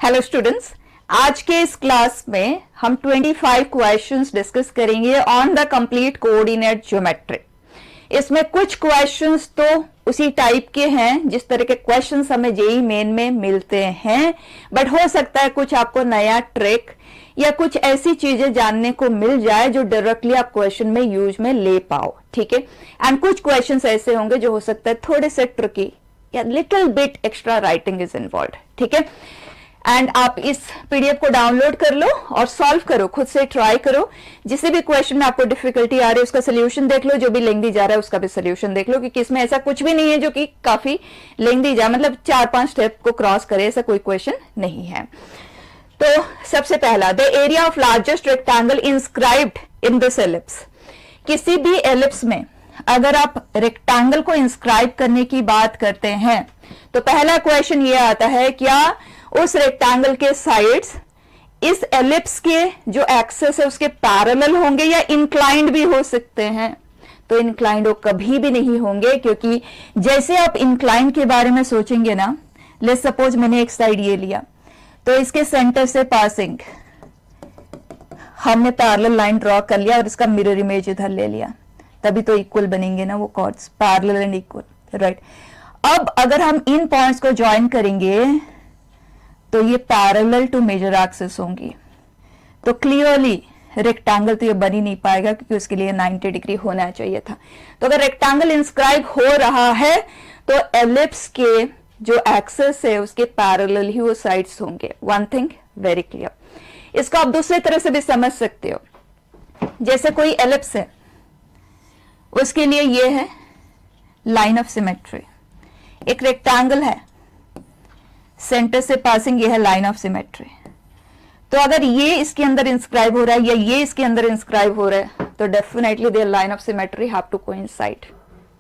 Hello students, आज के इस क्लास में हम 25 क्वेश्चंस डिस्कस करेंगे on the complete coordinate geometry. इसमें कुछ क्वेश्चंस तो उसी टाइप के हैं जिस तरह के क्वेश्चंस हमें जेईई मेन में मिलते हैं, बट हो सकता है कुछ आपको नया ट्रिक या कुछ ऐसी चीजें जानने को मिल जाए जो डायरेक्टली आप क्वेश्चन में यूज में ले पाओ। ठीक है, एंड कुछ क्वेश्चंस ऐसे होंगे जो हो सकता है थोड़े से ट्रिकी या little bit extra writing is involve. ठीक है, एंड आप इस पीडीएफ को डाउनलोड कर लो और सॉल्व करो, खुद से ट्राई करो। जिसे भी क्वेश्चन में आपको डिफिकल्टी आ रही है उसका सोल्यूशन देख लो, जो भी लेंदी जा रहा है उसका भी सोल्यूशन देख लो, क्योंकि इसमें ऐसा कुछ भी नहीं है जो कि काफी लेंदी जाए, मतलब 4-5 स्टेप को क्रॉस करे, ऐसा कोई क्वेश्चन नहीं है। तो सबसे पहला, the area of largest rectangle inscribed in this ellipse. किसी भी एलिप्स में अगर आप रेक्टेंगल को इंस्क्राइब करने की बात करते हैं तो पहला क्वेश्चन ये आता है, क्या उस रेक्टेंगल के साइड्स इस एलिप्स के जो एक्सेस है उसके पैरेलल होंगे या इंक्लाइंड भी हो सकते हैं? तो इंक्लाइंड वो कभी भी नहीं होंगे, क्योंकि जैसे आप इंक्लाइंड के बारे में सोचेंगे ना, लेट्स सपोज मैंने एक साइड ये लिया तो इसके सेंटर से पासिंग हमने पैरेलल लाइन ड्रॉ कर लिया और इसका मिरर इमेज इधर ले लिया, तभी तो इक्वल बनेंगे ना वो chords, parallel and equal, right. अब अगर हम इन पॉइंट्स को ज्वाइन करेंगे तो ये पैरेलल टू मेजर एक्सिस होंगी, तो क्लियरली रेक्टेंगल तो ये बन ही नहीं पाएगा, क्योंकि उसके लिए 90 डिग्री होना चाहिए था। तो अगर रेक्टेंगल इंस्क्राइब हो रहा है तो एलिप्स के जो एक्सेस है उसके पैरेलल ही वो साइड्स होंगे। One thing very clear. इसको आप दूसरी तरह से भी समझ सकते हो, जैसे कोई एलिप्स है उसके लिए ये है लाइन ऑफ सिमेट्री, एक रेक्टेंगल है सेंटर से पासिंग ये है लाइन ऑफ सिमेट्री। तो अगर ये इसके अंदर इंस्क्राइब हो रहा है या ये इसके अंदर इंस्क्राइब हो रहा है तो definitely there line of symmetry have to coincide.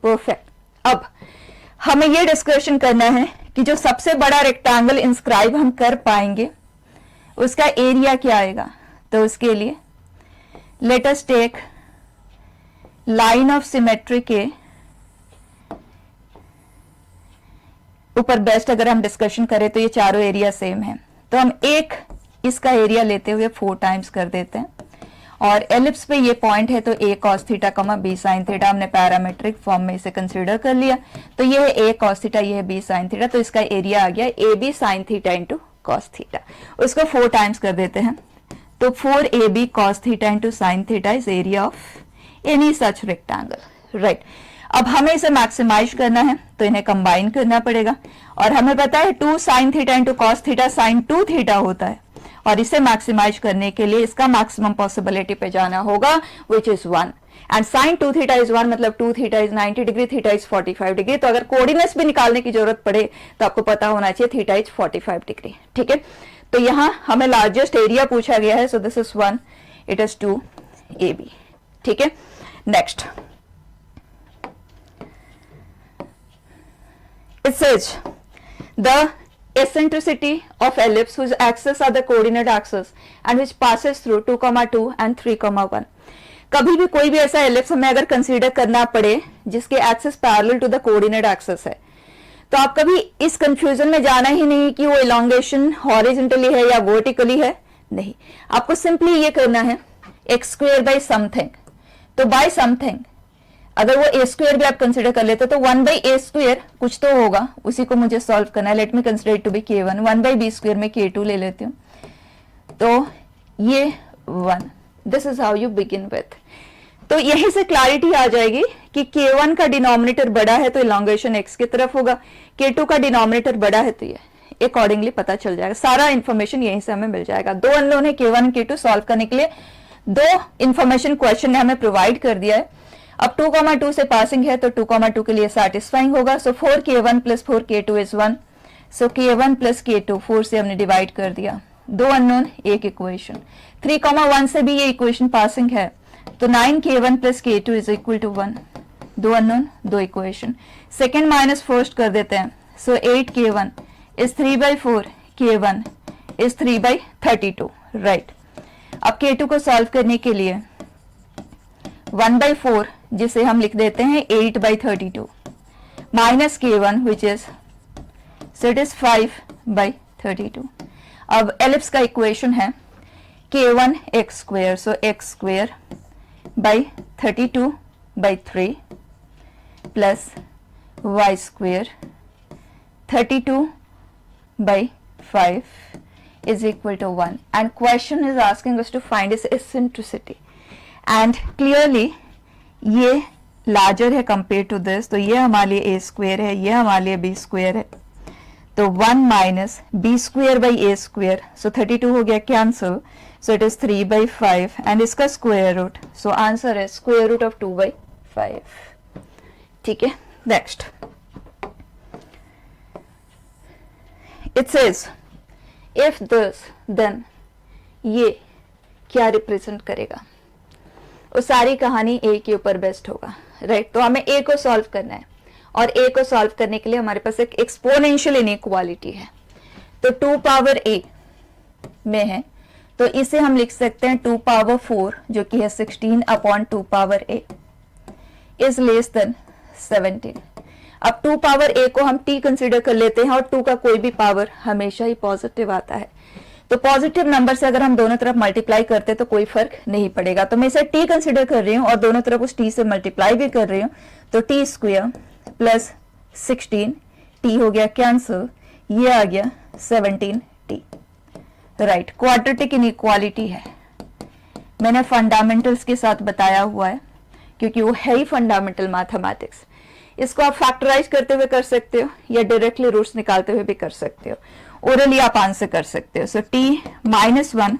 Perfect. अब हमें ये डिस्कशन करना है कि जो सबसे बड़ा रेक्टेंगल इंस्क्राइब हम कर पाएंगे उसका एरिया क्या आएगा। तो उसके लिए let us take line of symmetry के ऊपर बेस्ट अगर हम डिस्कशन करें तो ये चारों एरिया सेम है, तो हम एक इसका एरिया लेते हुए 4 टाइम्स कर देते हैं, और एलिप्स पे ये पॉइंट है तो a cos थीटा कमा b sin थीटा हमने पैरामेट्रिक फॉर्म में इसे कंसीडर कर लिया, तो ये है a cos थीटा, ये है b sin थीटा, तो इसका एरिया आ गया ab sin theta into cos theta. उसको 4 टाइम्स कर देते हैं तो 4ab cos theta into sin theta is area of any such rectangle, right. अब हमें इसे मैक्सिमाइज करना है तो इन्हें कंबाइन करना पड़ेगा, और हमें पता है 2 sin theta into cos theta sin 2 theta होता है, और इसे मैक्सिमाइज करने के लिए इसका मैक्सिमम पॉसिबिलिटी पे जाना होगा which is 1, and sin 2 theta is 1, मतलब 2 theta is 90 degree, theta is 45 degree. तो अगर कोऑर्डिनेट्स भी निकालने की जरूरत पड़े तो आपको पता होना चाहिए थीटा इज 45 डिग्री। ठीक है, तो यहां हमें लार्जेस्ट एरिया पूछा गया है, सो this is 1, it is 2ab। ठीक है, next it says the eccentricity of ellipse whose axes are the coordinate axis and which passes through 2,2 and 3,1। कभी भी कोई भी ऐसा एलिप्स हमें अगर कंसीडर करना पड़े जिसके axes parallel to the coordinate axes है, तो आप कभी इस कंफ्यूजन में जाना ही नहीं कि वो इलॉन्गेशन हॉरिजॉन्टली है या वर्टिकली है, नहीं। आपको सिंपली ये करना है x स्क्वायर बाई समथिंग, तो बाय समथिंग अगर वो a स्क्वायर भी आप कंसिडर कर लेते तो 1 बाई a स्क्वायर कुछ तो होगा, उसी को मुझे सॉल्व करना है। Let me consider to be k1, 1 by b square में k2 ले लेती हूँ, तो ये 1, this is how you begin with. तो यही से क्लैरिटी आ जाएगी कि k1 का डिनोमिनेटर बड़ा है तो इलॉन्गेशन x की तरफ होगा, k2 का डिनोमिनेटर बड़ा है तो ये अकॉर्डिंगली पता चल जाएगा, सारा इंफॉर्मेशन यहीं से हमें मिल जाएगा। 2 अननोन है k1 k2, सॉल्व करने के लिए 2 इंफॉर्मेशन क्वेश्चन ने हमें प्रोवाइड कर दिया है। अब 2,2 से पासिंग है तो 2,2 के लिए सेटिस्फाइंग होगा, सो 4k1 plus 4k2 is 1, so k1 plus k2 4 से हमने डिवाइड कर दिया, 2 अननोन एक इक्वेशन, 3,1 से भी ये इक्वेशन पासिंग है तो 9k1 plus k2 is equal to 1, 2 unknown 2 equation, second minus first कर देते हैं, सो 8k1 is 3/4, k1 is 3/32, right. अब k2 को सॉल्व करने के लिए 1/4 जिसे हम लिख देते हैं 8/32 minus k1 which is, so it is 5/32। अब एलिप्स का इक्वेशन है k1 x square, so x square by 32/3 plus y square 32/5 is equal to 1, and question is asking us to find its eccentricity, and clearly ये larger है compared to this, तो ये हमारे लिए a square है, ये हमारे लिए b square है, तो 1 minus b square by a square, so 32 हो गया cancel, so it is 3/5 and इसका square root, so answer is square root of 2/5. ठीक है, next it says if this then ये क्या रिप्रेजेंट करेगा, वो सारी कहानी a के ऊपर बेस्ड होगा, राइट? तो हमें a को सॉल्व करना है, और a को सॉल्व करने के लिए हमारे पास एक एक्सपोनेंशियल इनइक्वालिटी है, तो 2 पावर a में है, तो इसे हम लिख सकते हैं 2 पावर 4 जो कि है 16 upon 2 power a is less than 17. अब 2 पावर a को हम t कंसिडर कर लेते हैं, और 2 का कोई भी पावर हमेशा ही पॉजिटिव आता है, तो पॉजिटिव नंबर से अगर हम दोनों तरफ मल्टीप्लाई करते हैं तो कोई फर्क नहीं पड़ेगा, तो मैं इसे t कंसिडर कर रही हूँ और दोनों तरफ उस t से मल्टीप्लाई भी कर रही हूँ, तो t स्क्वायर प्लस 16 t हो गया कैंसिल, ये आ गया 17t, राइट? क्वाड्रेटिक इनइक्वालिटी है, मैंने फंडामेंटल्स के साथ बताया हुआ है क्योंकि वो है ही फंडामेंटल मैथमेटिक्स. इसको आप फैक्टराइज करते हुए कर सकते हो या डायरेक्टली रूट्स निकालते हुए भी कर सकते हो, ओरली आप आंसर कर सकते हो. सो t minus 1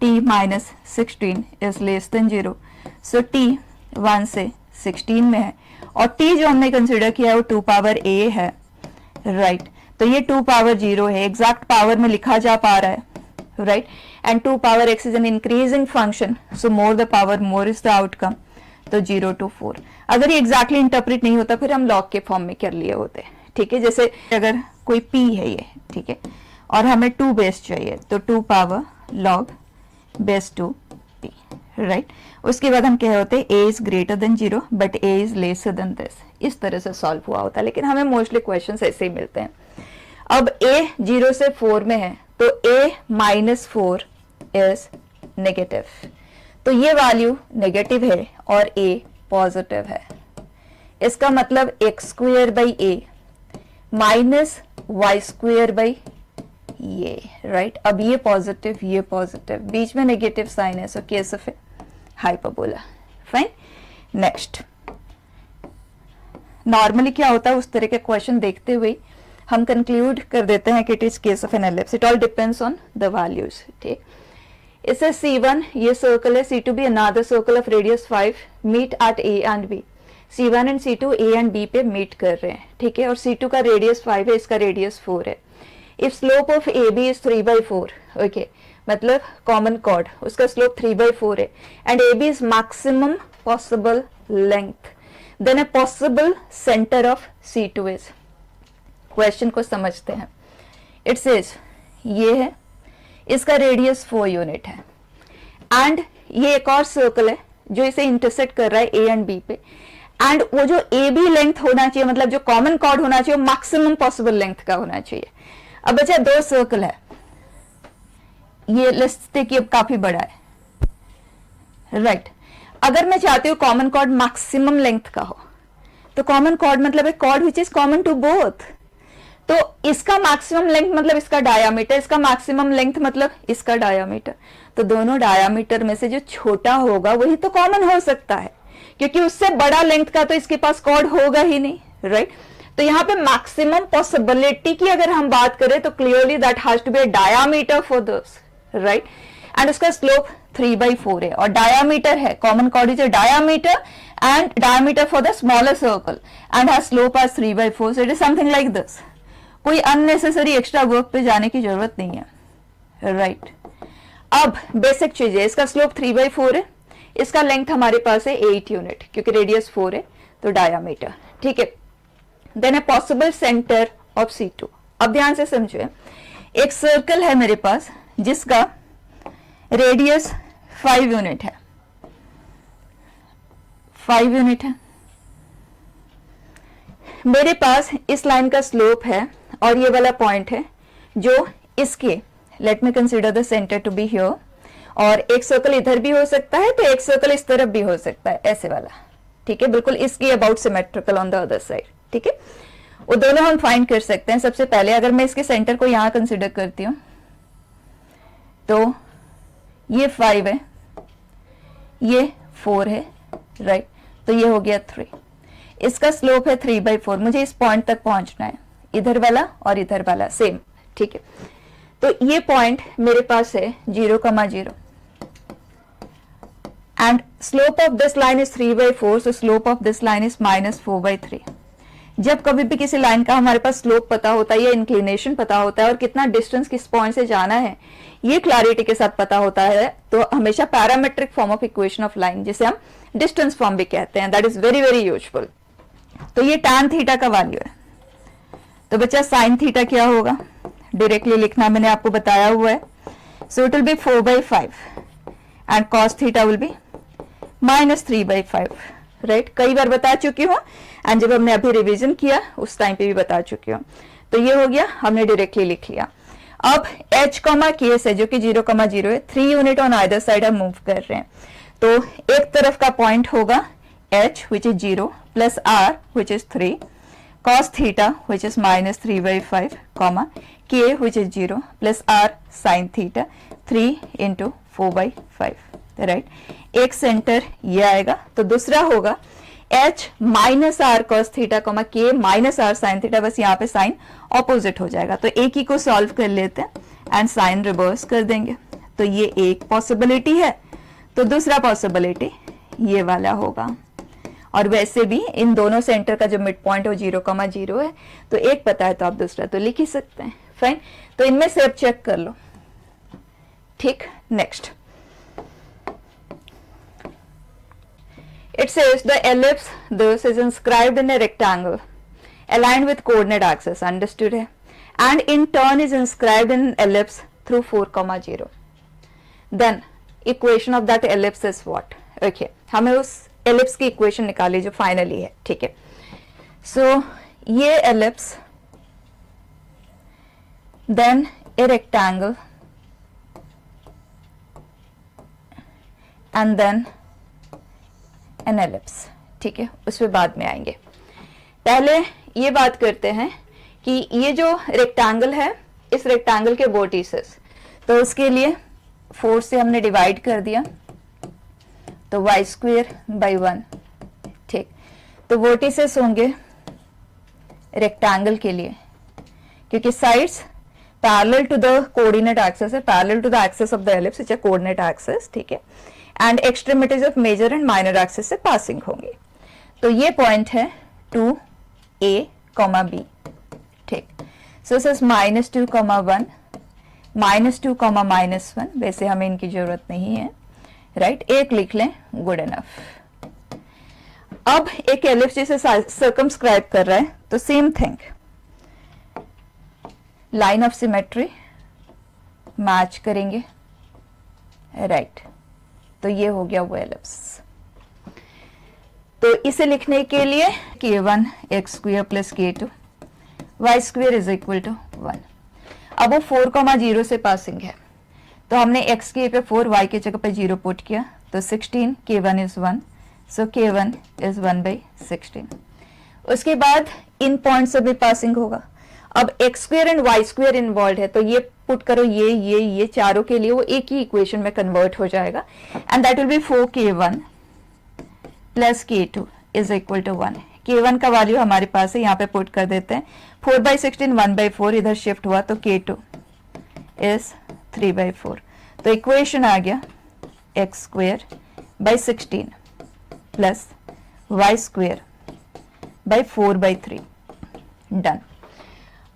t minus 16 is less than 0, so t 1 से 16 में है, और t जो हमने कंसिडर किया है वो 2 पावर a है, राइट? तो ये 2 पावर 0 है, एग्जैक्ट पावर में लिखा जा पा रहा है, right? And 2 power x is an increasing function, so more the power more is the outcome, तो 0 to 4. अगर ये एग्जैक्टली इंटरप्रेट नहीं होता फिर हम लॉग के फॉर्म में कर लिए होते, ठीक है? जैसे अगर कोई p है ये, ठीक है, और हमें 2 बेस चाहिए, तो 2 power log base 2 p, right? उसके बाद हम कह होते a is greater than 0 but a is lesser then this, इस तरह से सॉल्व हुआ होता है, लेकिन हमें मोस्टली क्वेश्चन ऐसे ही मिलते हैं. अब a 0 से 4 में है, तो a माइनस 4 इज नेगेटिव, तो ये वैल्यू नेगेटिव है और a पॉजिटिव है, इसका मतलब x square by a minus y square by ये, राइट? अब ये पॉजिटिव, बीच में नेगेटिव साइन है, so case of hyperbola. Fine, next. Normally क्या होता है उस तरह के क्वेश्चन देखते हुए हम कंक्लूड कर देते हैं कि it is case of an ellipse, it all depends on the values, ठीक? इसे C1 ये सर्कल है, C2 भी another circle of radius 5 meet at A and B. C1 and C2 A and B पे मीट कर रहे हैं, ठीक है? और C2 का रेडियस 5 है, इसका रेडियस 4 है. If slope of AB is 3/4, okay, मतलब कॉमन कॉर्ड, उसका स्लोप 3/4 है, and AB is maximum possible length, then a possible centre of C2 is. Question को समझते हैं. इट सेज ये है, इसका रेडियस 4 यूनिट है, एंड ये एक और सर्कल है जो इसे इंटरसेक्ट कर रहा है A एंड B पे, एंड वो जो AB लेंथ होना चाहिए, मतलब जो कॉमन कॉर्ड होना चाहिए, वो मैक्सिमम पॉसिबल लेंथ का होना चाहिए. अब बचा 2 सर्कल है, ये लिस्ट देखिए काफी बड़ा है, राइट? अगर मैं चाहती हूँ कॉमन कॉर्ड मैक्सिमम लेंथ का हो, तो कॉमन कॉर्ड मतलब एक chord which is common to both, तो इसका मैक्सिमम लेंथ मतलब इसका डायामीटर, इसका मैक्सिमम लेंथ मतलब इसका डायामीटर, तो दोनों डायामीटर में से जो छोटा होगा वही तो कॉमन हो सकता है, क्योंकि उससे बड़ा लेंथ का तो इसके पास कॉर्ड होगा ही नहीं, राइट? तो यहाँ पे मैक्सिमम पॉसिबिलिटी की अगर हम बात करें तो clearly that has to be a diameter for this, right? And उसका स्लोप 3/4 है, और डायामीटर है, common chord is a diameter and diameter for the smaller circle and has slope as 3/4, so it is something like this. कोई unnecessary extra work पे जाने की जरूरत नहीं है, राइट? अब बेसिक चीज है, इसका स्लोप 3/4 है, इसका लेंथ हमारे पास है 8 यूनिट, क्योंकि रेडियस 4 है, तो डायामीटर, ठीक है? Then a possible centre of C2. अब ध्यान से समझिए, एक सर्कल है मेरे पास जिसका रेडियस 5 यूनिट है, 5 यूनिट है, मेरे पास इस लाइन का स्लोप है और ये वाला पॉइंट है जो इसके let me consider the centre to be here, और एक सर्कल इधर भी हो सकता है तो एक सर्कल इस तरफ भी हो सकता है, ऐसे वाला, ठीक है, बिल्कुल इसकी about symmetrical on the other side, ठीक है। वो दोनों हम फाइंड कर सकते हैं। सबसे पहले अगर मैं इसके सेंटर को यहां कंसिडर करती हूँ तो ये 5 है, ये 4 है, राइट, तो ये हो गया 3। इसका स्लोप है 3/4। मुझे इस पॉइंट तक पहुंचना है, इधर वाला और इधर वाला सेम, ठीक है। तो ये पॉइंट मेरे पास है 0,0 and slope of this line is 3/4, so slope of this line is -4/3। जब कभी भी किसी लाइन का हमारे पास स्लोप पता होता है या इंक्लिनेशन पता होता है और कितना डिस्टेंस किस पॉइंट से जाना है ये क्लैरिटी के साथ पता होता है, तो हमेशा parametric form of equation of line, जिसे हम डिस्टेंस फॉर्म भी कहते हैं, that is very very useful. तो ये tan थीटा का वैल्यू है। तो बच्चा sin थीटा क्या होगा, डायरेक्टली लिखना मैंने आपको बताया हुआ है। So it will be 4/5 and cos theta will B -3/5, right. कई बार बता चुकी हूँ एंड जब हमने अभी रिवीजन किया उस टाइम पे भी बता चुकी हूँ। तो ये हो गया, हमने डायरेक्टली लिख लिया। अब h, k से जो कि 0,0 है, 3 यूनिट ऑन आइदर साइड हम मूव कर रहे हैं। तो एक तरफ का पॉइंट होगा h which is 0 plus r which is 3, cos theta which is -3/5, comma k which is 0 plus r sin theta 3 into 4/5, right. एक सेंटर ये आएगा, तो दूसरा होगा h minus r cos theta, k minus r sine theta, बस यहाँ पे sign opposite हो जाएगा। तो एक ही को सॉल्व कर लेते हैं एंड साइन रिवर्स कर देंगे। तो ये एक पॉसिबिलिटी है, तो दूसरा पॉसिबिलिटी ये वाला होगा। और वैसे भी इन दोनों सेंटर का जो मिड पॉइंट है 0,0 है, तो एक पता है तो आप दूसरा तो लिख ही सकते हैं, फाइन। तो इनमें से अब चेक कर लो, ठीक। Next it says the ellipse thus is inscribed in a rectangle aligned with coordinate axis, understood है, and in turn is inscribed in ellipse through 4,0. then equation of that ellipse is what? okay, हमें उस ellipse की equation निकाली जो finally है, ठीक है। so ये ellipse, then a rectangle, and then an ellipse, ठीक है, उस पर बाद में आएंगे। पहले ये बात करते हैं कि ये जो रेक्टेंगल है, इस रेक्टेंगल के वर्टिसेस, तो उसके लिए 4 से हमने डिवाइड कर दिया, तो y²/1, ठीक। तो वर्टिसेस होंगे रेक्टेंगल के लिए, क्योंकि sides parallel to the coordinate axis है, parallel to the axis of the ellipse, it's a coordinate axis, ठीक है, and extremities of major and minor axis से पासिंग होंगे। तो ये पॉइंट है 2a, b, ठीक। सो दिस इज -2, -1, -2, -1, वैसे हमें इनकी जरूरत नहीं है, राइट, एक लिख लें, गुड इनफ। अब एक एलिप्स जिसे सर्कमस्क्राइब कर रहा है, तो same thing, line of symmetry match करेंगे, राइट। तो ये हो गया वो एलिप्स। तो इसे लिखने के लिए k1 x² + k2 y² is equal to 1। अब वो 4,0 से पासिंग है, तो हमने x के पे 4, y के जगह पे 0 पुट किया, तो 16, k1 is 1, so k1 is 1/16। उसके बाद इन पॉइंट से भी पासिंग होगा। अब x² एंड y² इन्वॉल्व है, तो ये पुट करो, ये चारों के लिए वो एक ही इक्वेशन में कन्वर्ट हो जाएगा, and that will be 4k1 + k2 is equal to 1। k1 का वैल्यू हमारे पास है, यहाँ पे पुट कर देते हैं, 4/16, 1/4 इधर शिफ्ट हुआ, तो k2 इज 3/4। तो इक्वेशन आ गया x²/16 + y²/4/3, डन।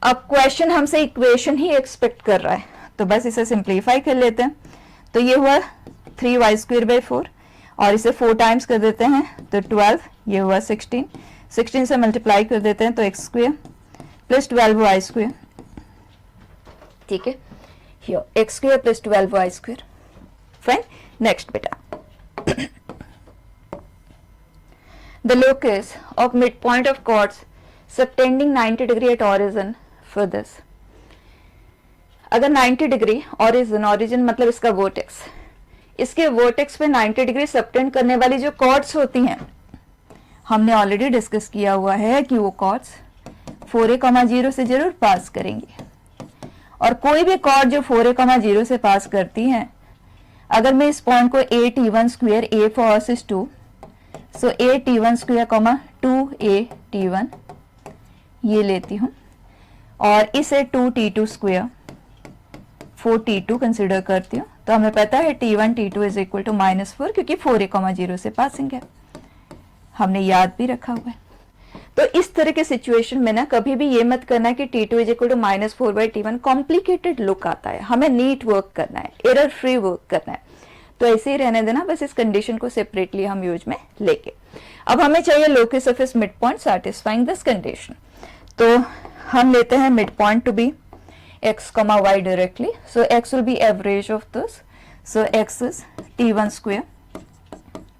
अब क्वेश्चन हमसे इक्वेशन ही एक्सपेक्ट कर रहा है, तो बस इसे सिंप्लीफाई कर लेते हैं। तो ये हुआ 3y²/4 और इसे 4 टाइम्स कर देते हैं, तो 12, ये हुआ 16, 16 से मल्टीप्लाई कर देते हैं, तो x² + 12y², ठीक है, here x² + 12y², fine. Next बेटा, the locus of mid point of chords subtending 90 degree at origin for this. अगर 90 डिग्री ओरिजिन मतलब इसका वर्टेक्स, इसके वर्टेक्स पे 90 डिग्री सबटेंड करने वाली जो कॉर्ड्स होती हैं, हमने ऑलरेडी डिस्कस किया हुआ है कि वो कॉर्ड्स 4a,0 से जरूर पास करेंगे। और कोई भी कॉर्ड जो 4a,0 से पास करती है, अगर मैं इस पॉइंट को a_t1² a for us is 2, so a_t1², 2a_t1 ये लेती हूँ, और इसे 2t2² 4t2 कंसिडर करती हूँ। तो हमें पता है t1 t2 is equal to -4, क्योंकि 4a,0 से पासिंग है, हमने याद भी रखा हुआ है। तो इस तरह के सिचुएशन में ना कभी भी ये मत करना कि t2 is equal to -4/t1, complicated look आता है, हमें नीट वर्क करना है, एरर फ्री वर्क करना है। तो ऐसे ही रहने देना, बस इस कंडीशन को सेपरेटली हम यूज में लेके। अब हमें चाहिए लोकस ऑफ इस mid point satisfying this condition. तो हम लेते हैं mid point to be x, y directly. So x will be average of this. So x is t1²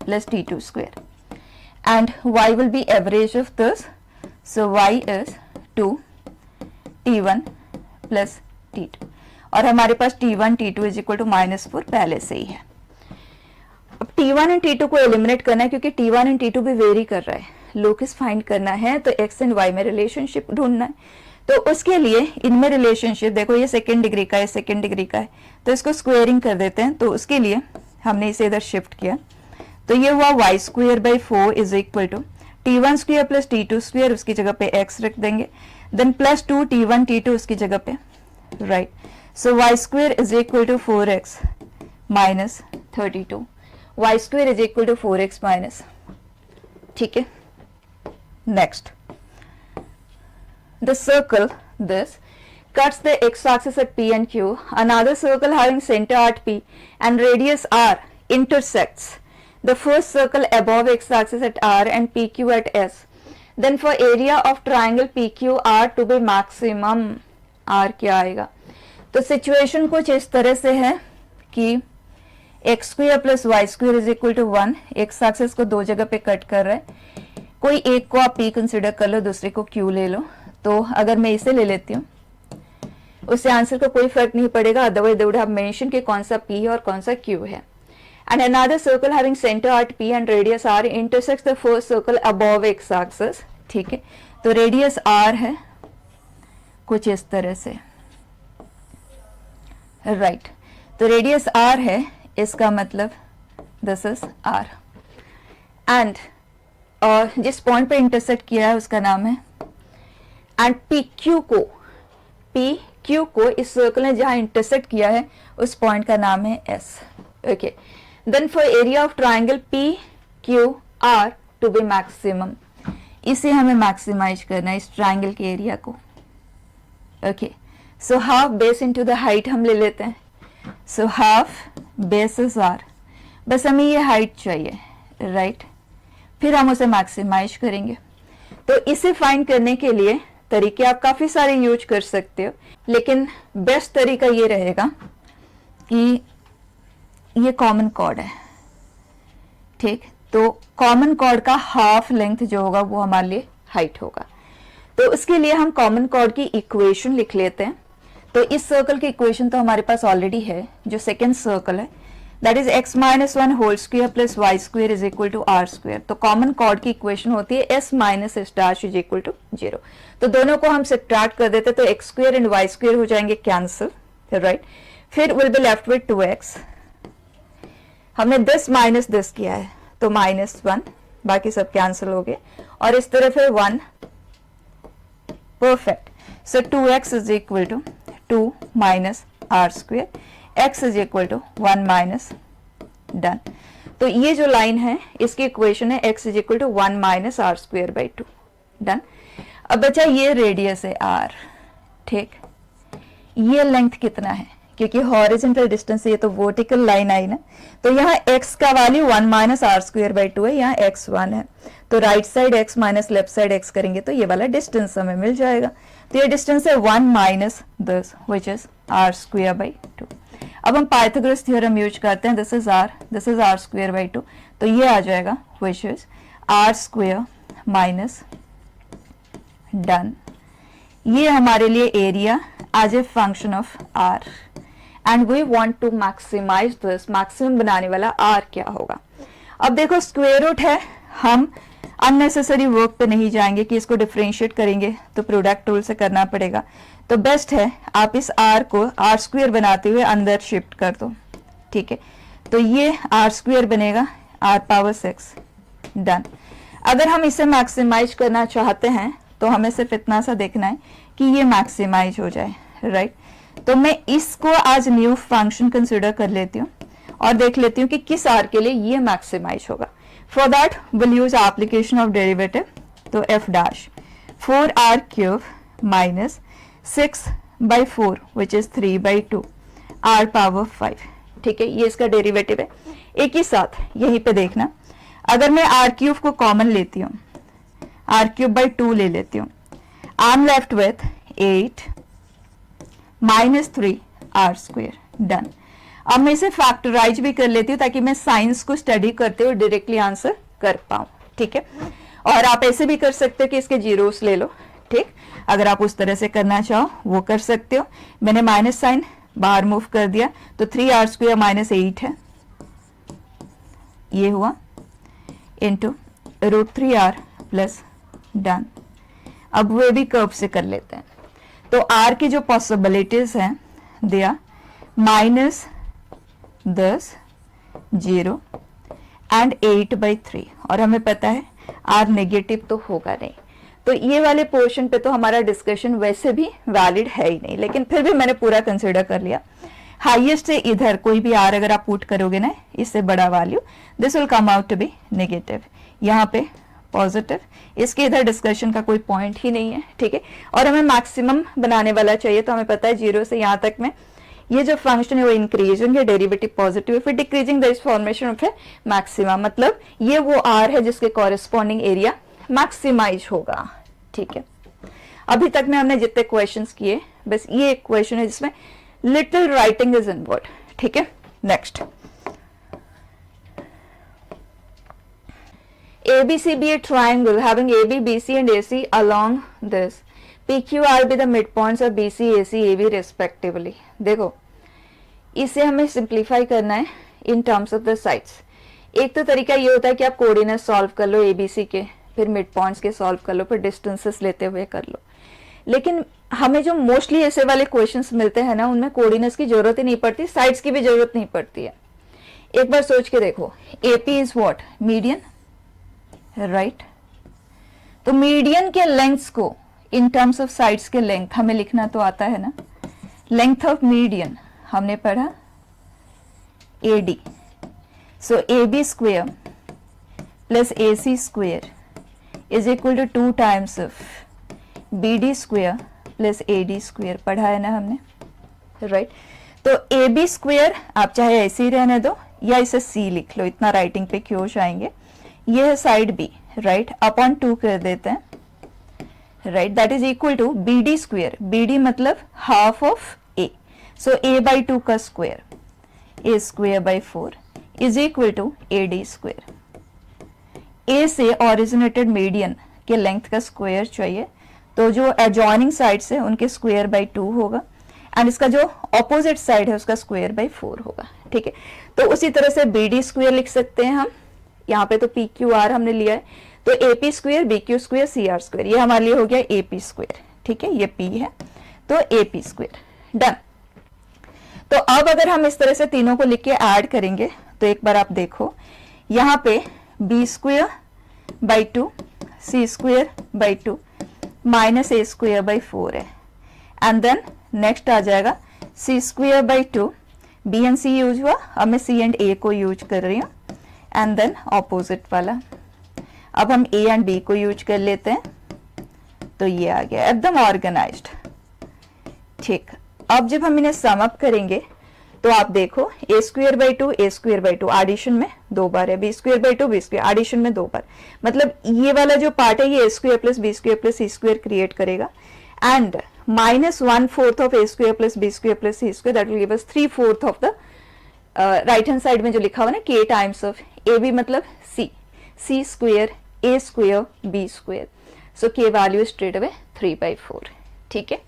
plus t2², and y will be average of this. So y is 2 t1 plus t2, और हमारे पास t1 t2 is equal to -4 पहले से ही है। अब t1 and t2 को eliminate करना है, क्योंकि t1 एंड t2 भी वेरी कर रहा है, लोकस फाइंड करना है, तो x एंड y में रिलेशनशिप ढूंढना है। तो उसके लिए इनमें रिलेशनशिप देखो, ये सेकेंड डिग्री का है, सेकेंड डिग्री का है, तो इसको स्क्वेयरिंग कर देते हैं। तो उसके लिए हमने इसे इधर शिफ्ट किया, तो ये हुआ y²/4 is equal to t1² plus t2², उसकी जगह पे x रख देंगे, देन प्लस 2 t1 t2 उसकी जगह पे, right. So y² is equal to 4x minus 32, y² is equal to 4x minus, ठीक है। Next, the circle this cuts the x-axis at P and Q. Another circle having center at P and radius R intersects the first circle above x-axis at R and PQ at S. Then for area of triangle PQR to be maximum, R क्या आएगा? तो situation कुछ इस तरह से है कि x² plus y² is equal to 1, x axis को दो जगह पे कट कर रहा है, कोई एक को आप P कंसिडर कर लो, दूसरे को Q ले लो। तो अगर मैं इसे ले लेती हूँ, उससे आंसर को कोई फर्क नहीं पड़ेगा, otherwise they would have mention कि कौन सा P है और कौन सा Q है। And another circle having centre at P and radius R intersects the first circle above x axis, ठीक है। तो रेडियस R है कुछ इस तरह से, राइट। तो रेडियस R है, इसका मतलब दिस इज R, एंड जिस पॉइंट पे इंटरसेक्ट किया है उसका नाम है, एंड PQ को इस सर्कल ने जहां इंटरसेक्ट किया है उस पॉइंट का नाम है S, okay. Then for area of triangle PQR to be maximum, इसे हमें मैक्सिमाइज करना है, इस ट्राइंगल के एरिया को, okay. So half base into the height हम ले लेते हैं, so half base is R, बस हमें ये हाइट चाहिए, राइट। फिर हम उसे मैक्सिमाइज करेंगे। तो इसे फाइंड करने के लिए तरीके आप काफी सारे यूज कर सकते हो, लेकिन बेस्ट तरीका ये रहेगा कि ये कॉमन कॉर्ड है, ठीक। तो कॉमन कॉर्ड का हाफ लेंथ जो होगा वो हमारे लिए हाइट होगा। तो उसके लिए हम कॉमन कॉर्ड की इक्वेशन लिख लेते हैं। तो इस सर्कल की इक्वेशन तो हमारे पास ऑलरेडी है, जो सेकेंड सर्कल है, that is x minus 1 whole square plus y² is equal to r²। तो कॉमन कॉर्ड की इक्वेशन होती है s minus s dash is equal to 0। तो दोनों को हम सब्ट्रैक्ट कर देते, तो x² एंड y² हो जाएंगे कैंसिल, राइट। फिर will be left with 2x, हमने दिस माइनस दिस किया है तो -1, बाकी सब कैंसिल हो गए, और इस तरफ है 1, perfect. So 2x is equal to 2 minus r², x is equal to 1 minus, done. तो ये जो लाइन है इसकी इक्वेशन है x is equal to 1 minus r²/2, done. अब बचा ये रेडियस है r, ठीक। ये लेंथ कितना है, क्योंकि हॉरिजॉन्टल डिस्टेंस, ये तो वर्टिकल लाइन आई ना, तो यहाँ x का वैल्यू 1 माइनस r²/2 है, यहाँ x 1 है, तो right side x minus left side x करेंगे तो ये वाला डिस्टेंस हमें मिल जाएगा। तो ये डिस्टेंस है 1 minus this which is r²/2। अब हम पाइथागोरस थ्योरम यूज करते हैं, दिस इज r²/2, तो ये आ जाएगा which is r² minus, done. ये हमारे लिए area as a function of r and we want to maximize this, maximum बनाने वाला r क्या होगा। अब देखो स्क्वायर रूट है, हम अननेसेसरी वर्क पे नहीं जाएंगे कि इसको डिफरेंशिएट करेंगे तो प्रोडक्ट रूल से करना पड़ेगा, तो बेस्ट है आप इस r को r स्क्वायर बनाते हुए अंदर शिफ्ट कर दो, ठीक है। तो ये r स्क्वायर बनेगा r पावर 6, डन। अगर हम इसे मैक्सिमाइज करना चाहते हैं तो हमें सिर्फ इतना सा देखना है कि ये मैक्सिमाइज हो जाए, राइट। तो मैं इसको आज न्यू फंक्शन कंसिडर कर लेती हूँ और देख लेती हूँ कि किस r के लिए ये मैक्सिमाइज होगा। For that will use application of derivative, तो f dash 4r cube minus 6/4 which is 3/2 r power 5, ठीक है। ये इसका डेरिवेटिव है। एक ही साथ यहीं पे देखना, अगर मैं r क्यूब को कॉमन लेती हूँ, r क्यूब बाई 2 ले लेती हूँ, I am left with 8 minus 3 r square, done. अब मैं इसे फैक्टराइज भी कर लेती हूँ ताकि मैं साइंस को स्टडी करते हुए डायरेक्टली आंसर कर पाऊँ, ठीक है। और आप ऐसे भी कर सकते हो कि इसके जीरोस ले लो, ठीक। अगर आप उस तरह से करना चाहो वो कर सकते हो। मैंने माइनस साइन बाहर मूव कर दिया तो 3r स्क्वेयर माइनस 8 है, ये हुआ इंटू √3r प्लस, डन। अब वे भी कर्व से कर लेते हैं। तो r की जो पॉसिबिलिटीज हैं दिया -10, 0 एंड 8/3, और हमें पता है r नेगेटिव तो होगा नहीं, तो ये वाले पोर्शन पे तो हमारा डिस्कशन वैसे भी वैलिड है ही नहीं, लेकिन फिर भी मैंने पूरा कंसिडर कर लिया। हाईएस्ट से इधर कोई भी r अगर आप पुट करोगे ना, इससे बड़ा value, this will come out to be negative, यहाँ पे पॉजिटिव, इसके इधर डिस्कशन का कोई पॉइंट ही नहीं है, ठीक है। और हमें मैक्सिमम बनाने वाला चाहिए, तो हमें पता है 0 से यहाँ तक में ये जो फंक्शन है वो इंक्रीजिंग है, डेरिवेटिव पॉजिटिव है, फिर decreasing the formation of maximum, मतलब ये वो r है जिसके कॉरेस्पॉन्डिंग एरिया मैक्सिमाइज होगा, ठीक है। अभी तक में हमने जितने क्वेश्चंस किए, बस ये एक क्वेश्चन है जिसमें लिटिल राइटिंग इज इन्वॉल्व्ड, ठीक है। Next, ABC be a triangle having AB, BC and AC along this. PQR be the midpoints of BC, AC, AB respectively. देखो, इसे हमें सिंप्लीफाई करना है इन टर्म्स ऑफ द साइड्स। एक तो तरीका ये होता है कि आप कोऑर्डिनेट सॉल्व कर लो ABC के, फिर मिड पॉइंट्स के सॉल्व कर लो, फिर डिस्टेंसेस लेते हुए कर लो। लेकिन हमें जो मोस्टली ऐसे वाले क्वेश्चंस मिलते हैं ना, उनमें कोऑर्डिनेट्स की जरूरत ही नहीं पड़ती, साइड्स की भी जरूरत नहीं पड़ती है। एक बार सोच के देखो, AP is what, median, right. तो मीडियन के लेंथ्स को इन टर्म्स ऑफ साइड्स के लेंथ हमें लिखना तो आता है ना। लेंथ ऑफ मीडियन हमने पढ़ा AD, so AB square plus AC square is equal to 2 times of BD square plus AD square, पढ़ा है ना हमने, राइट। तो AB स्क्वेयर आप चाहे ऐसे ही रहने दो या इसे C लिख लो, इतना राइटिंग पे क्यों जाएंगे। ये है साइड B, राइट, अपॉन 2 कर देते हैं, right, that is equal to BD square, BD मतलब half of A, so A/2 का square, A square by 4 is equal to AD square. A से ऑरिजिनेटेड मीडियन के लेंथ का स्क्वायर चाहिए, तो जो एडजॉइनिंग साइड्स है उनके स्क्वायर बाई 2 होगा, एंड इसका जो ऑपोजिट साइड है उसका स्क्वायर बाई 4 होगा, ठीक है। तो उसी तरह से BD स्क्वायर लिख सकते हैं हम, यहाँ पे तो PQR हमने लिया है, तो AP square, BQ square, CR square, ये हमारे लिए हो गया AP स्क्वायर, ठीक है, ये P है तो AP स्क्वायर, डन। तो अब अगर हम इस तरह से तीनों को लिख के ऐड करेंगे तो एक बार आप देखो, यहाँ पे B square by 2, C square by 2 minus A square by 4 है, एंड देन नेक्स्ट आ जाएगा C square by 2, B and C use हुआ, अब मैं C एंड A को यूज कर रही हूँ, एंड देन ऑपोजिट वाला। अब हम A एंड B को यूज कर लेते हैं, तो ये आ गया एकदम ऑर्गेनाइज्ड, ठीक। अब जब हम इन्हें सम अप करेंगे तो आप देखो A square by 2, A square by 2 addition में 2 बार है, B square by 2, B square addition में 2 बार, मतलब ये वाला जो पार्ट है ये A square plus B square plus C square create करेगा, and -1/4 of A square plus B square plus C square, that will give us 3/4 of the right hand side में जो लिखा हुआ ना K टाइम्स ऑफ AB मतलब C, C square A square B square, so K value straight away 3/4, ठीक है।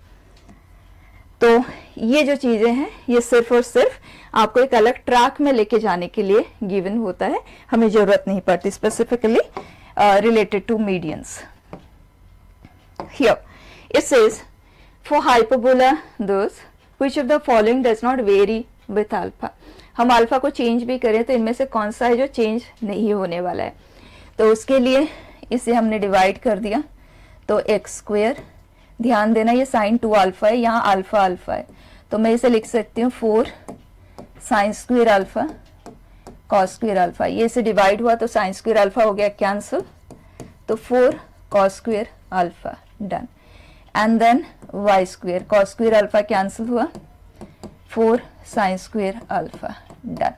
तो ये जो चीज़ें हैं ये सिर्फ और सिर्फ आपको एक अलग ट्रैक में लेके जाने के लिए गिवन होता है, हमें ज़रूरत नहीं पड़ती specifically related to medians. Here it says for hyperbola those which of the following does not vary with alpha. हम अल्फा को चेंज भी करें तो इनमें से कौन सा है जो चेंज नहीं होने वाला है, तो उसके लिए इसे हमने डिवाइड कर दिया, तो एक्स स्क्वेयर, ध्यान देना ये साइन 2 अल्फा है, यहाँ अल्फा अल्फा है, तो मैं इसे लिख सकती हूँ 4 sine square alpha cos square alpha, ये से डिवाइड हुआ तो साइन स्क्वेयर अल्फा हो गया कैंसिल, तो 4 cos square alpha done, and then y square, cos square alpha cancel हुआ, 4 साइन स्क्वेयर अल्फा डन।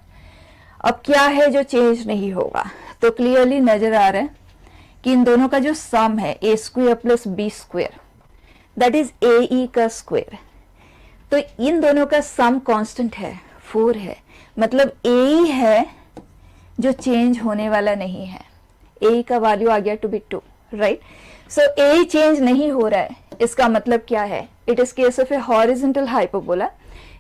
अब क्या है जो चेंज नहीं होगा, तो क्लियरली नजर आ रहा है कि इन दोनों का जो सम है A square plus B square that is A E का स्क्वेयर, तो इन दोनों का सम कांस्टेंट है 4 है, मतलब ए ई है जो चेंज होने वाला नहीं है, ए का वैल्यू आ गया to be 2, right. So a change नहीं हो रहा है, इसका मतलब क्या है, it is case of a horizontal hyperbola,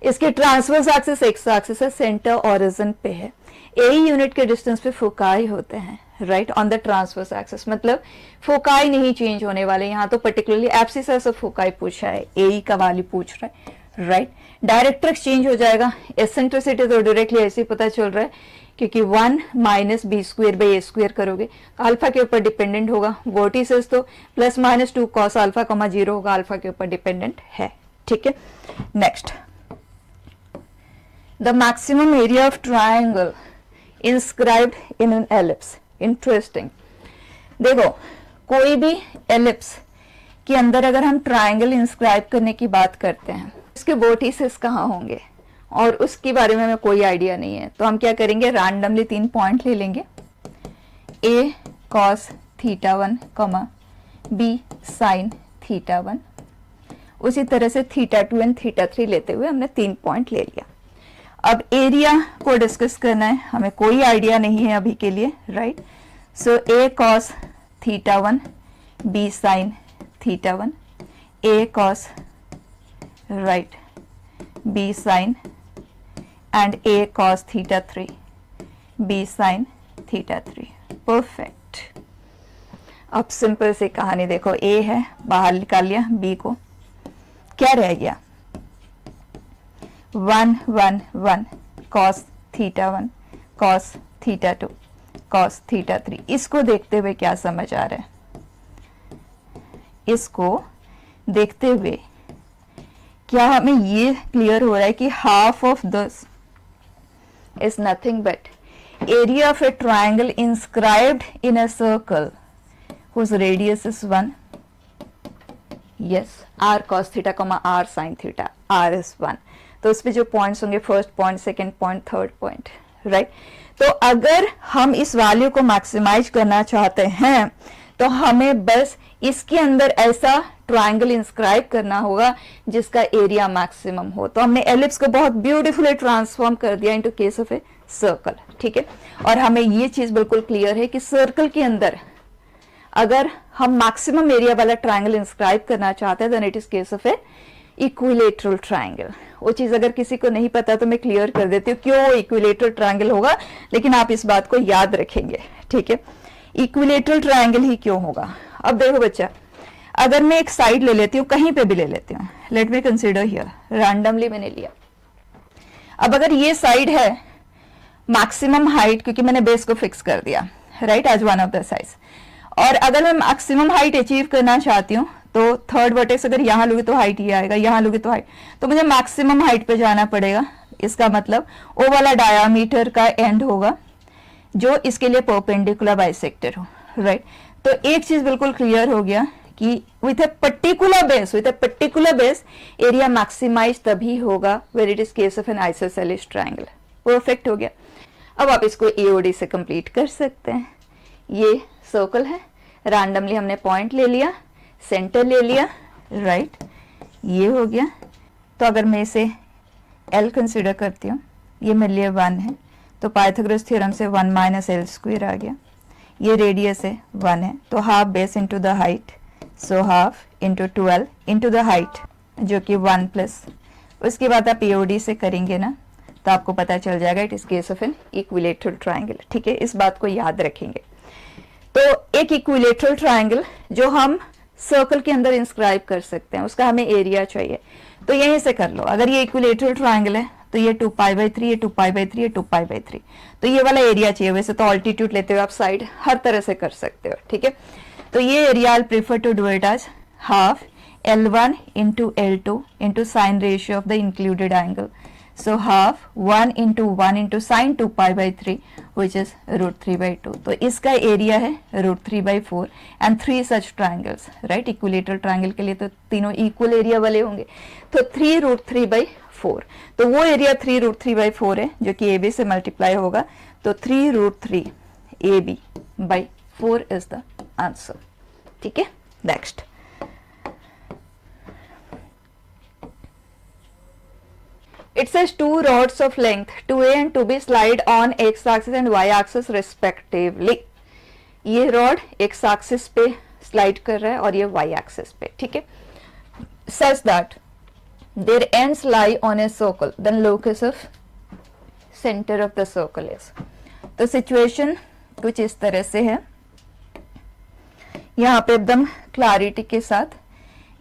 इसके ट्रांसवर्स एक्सिस एक्स एक्सिस है, सेंटर ओरिजिन पे है, ए यूनिट के डिस्टेंस पे फोकाई होते हैं, right, on the transverse axis, मतलब फोकाई नहीं चेंज होने वाले, यहाँ तो पर्टिकुलरली एब्सिस ऑफ फोकाई पूछा है, ए का वैल्यू पूछ रहा है, राइट। डायरेक्ट्रिक्स चेंज हो जाएगा, एसेंट्रिसिटी तो डायरेक्टली ऐसे ही पता चल रहा है क्योंकि 1 minus b square by a square करोगे अल्फा के ऊपर डिपेंडेंट होगा, वर्टिसेस तो प्लस माइनस 2 कॉस अल्फा कमा 0 होगा, अल्फा के ऊपर डिपेंडेंट है, ठीक है। Next, the maximum area of triangle inscribed in an ellipse, interesting. देखो कोई भी एलिप्स के अंदर अगर हम ट्रायंगल इंस्क्राइब करने की बात करते हैं, इसके वर्टिसेस कहाँ होंगे और उसके बारे में हमें कोई आइडिया नहीं है, तो हम क्या करेंगे, रैंडमली 3 पॉइंट ले लेंगे, ए कॉस थीटा 1 कमा बी साइन थीटा 1, उसी तरह से थीटा 2 एंड थीटा 3 लेते हुए हमने 3 पॉइंट ले लिया। अब एरिया को डिस्कस करना है, हमें कोई आइडिया नहीं है अभी के लिए, right. So a cos theta 1 b sine theta 1, a cos right b sine and a cos theta 3 b sin theta 3, perfect. अब सिंपल सी कहानी देखो, a है बाहर निकाल लिया, b को क्या रह गया 1 1 1 cos theta 1 cos theta 2 cos theta 3, इसको देखते हुए क्या समझ आ रहा है, इसको देखते हुए क्या हमें ये क्लियर हो रहा है कि half of this is nothing but area of a triangle inscribed in a circle whose radius is 1, yes, r cos theta comma r sin theta, r is 1, तो इस पे जो पॉइंट्स होंगे first point, second point, third point, right. तो अगर हम इस value को मैक्सिमाइज करना चाहते हैं तो हमें बस इसके अंदर ऐसा ट्रायंगल इंस्क्राइब करना होगा जिसका एरिया मैक्सिमम हो, तो हमने एलिप्स को बहुत ब्यूटीफुली ट्रांसफॉर्म कर दिया into case of a circle, ठीक है। और हमें ये चीज बिल्कुल क्लियर है कि सर्कल के अंदर अगर हम मैक्सिमम एरिया वाला ट्रायंगल इंस्क्राइब करना चाहते हैं then it is case of a equilateral triangle. वो चीज अगर किसी को नहीं पता तो मैं क्लियर कर देती हूँ क्यों इक्विलेटरल ट्रायंगल होगा, लेकिन आप इस बात को याद रखेंगे, ठीक है। इक्विलेटरल ट्रायंगल ही क्यों होगा, अब देखो बच्चा, अगर मैं एक साइड ले लेती हूँ, कहीं पे भी ले लेती हूँ, late me consider here, randomly मैंने लिया। अब अगर ये साइड है मैक्सिमम हाइट, क्योंकि मैंने बेस को फिक्स कर दिया, right, as one of the sides, और अगर मैं मैक्सिमम हाइट अचीव करना चाहती हूँ तो थर्ड वर्टेक्स अगर यहाँ लूंगी तो हाइट ये आएगा, यहाँ लूंगी तो हाइट, तो मुझे मैक्सिमम हाइट पे जाना पड़ेगा। इसका मतलब ओ वाला डायामीटर का एंड होगा जो इसके लिए परपेंडिकुलर बाइसेक्टर हो, राइट। तो एक चीज बिल्कुल क्लियर हो गया कि with a particular base area maximize तभी होगा where it is case of an isosceles triangle, perfect हो गया। अब आप इसको एओडी से कंप्लीट कर सकते हैं। ये सर्कल है, रैंडमली हमने पॉइंट ले लिया, सेंटर ले लिया, राइट, ये हो गया। तो अगर मैं इसे एल कंसिडर करती हूँ, ये मेरे लिए 1 है, तो पाइथागोरस थ्योरम से 1 माइनस एल स्क्वायर आ गया। ये रेडियस है 1 है, तो half base into the height, so half into 12 into the height जो कि 1 प्लस उसके बाद आप AOD से करेंगे ना तो आपको पता चल जाएगा it is case of an equilateral triangle. ठीक है, इस बात को याद रखेंगे। तो एक इक्विलेटरल ट्राइंगल जो हम सर्कल के अंदर इंस्क्राइब कर सकते हैं, उसका हमें एरिया चाहिए। तो यहीं से कर लो, अगर ये इक्विलेटरल ट्राइंगल है तो ये 2π/3, ये 2π/3, ये 2π/3, तो ये वाला एरिया चाहिए। वैसे तो ऑल्टीट्यूड लेते हुए आप साइड हर तरह से कर सकते हो। ठीक है, तो ये area I prefer to do it as half L1 into L2 into sine ratio of the included angle. So half 1 into 1 into sine 2π/3 which is √3/2. तो इसका एरिया है √3/4 and 3 such triangles, right? Equilateral triangle के लिए तो तीनों equal area वाले होंगे, तो 3 √3/4, तो वो एरिया 3 √3/4 है जो कि AB से मल्टीप्लाई होगा, तो 3 √3 AB/4 इज द आंसर। ठीक है, next it says two rods of length 2A and 2B slide on x axis and y axis respectively. ये रॉड x axis पे स्लाइड कर रहा है और ये y axis पे। ठीक है, says that their ends lie on a circle, then locus of center of the circle is. तो सिचुएशन कुछ इस तरह से है, यहाँ पे एकदम क्लैरिटी के साथ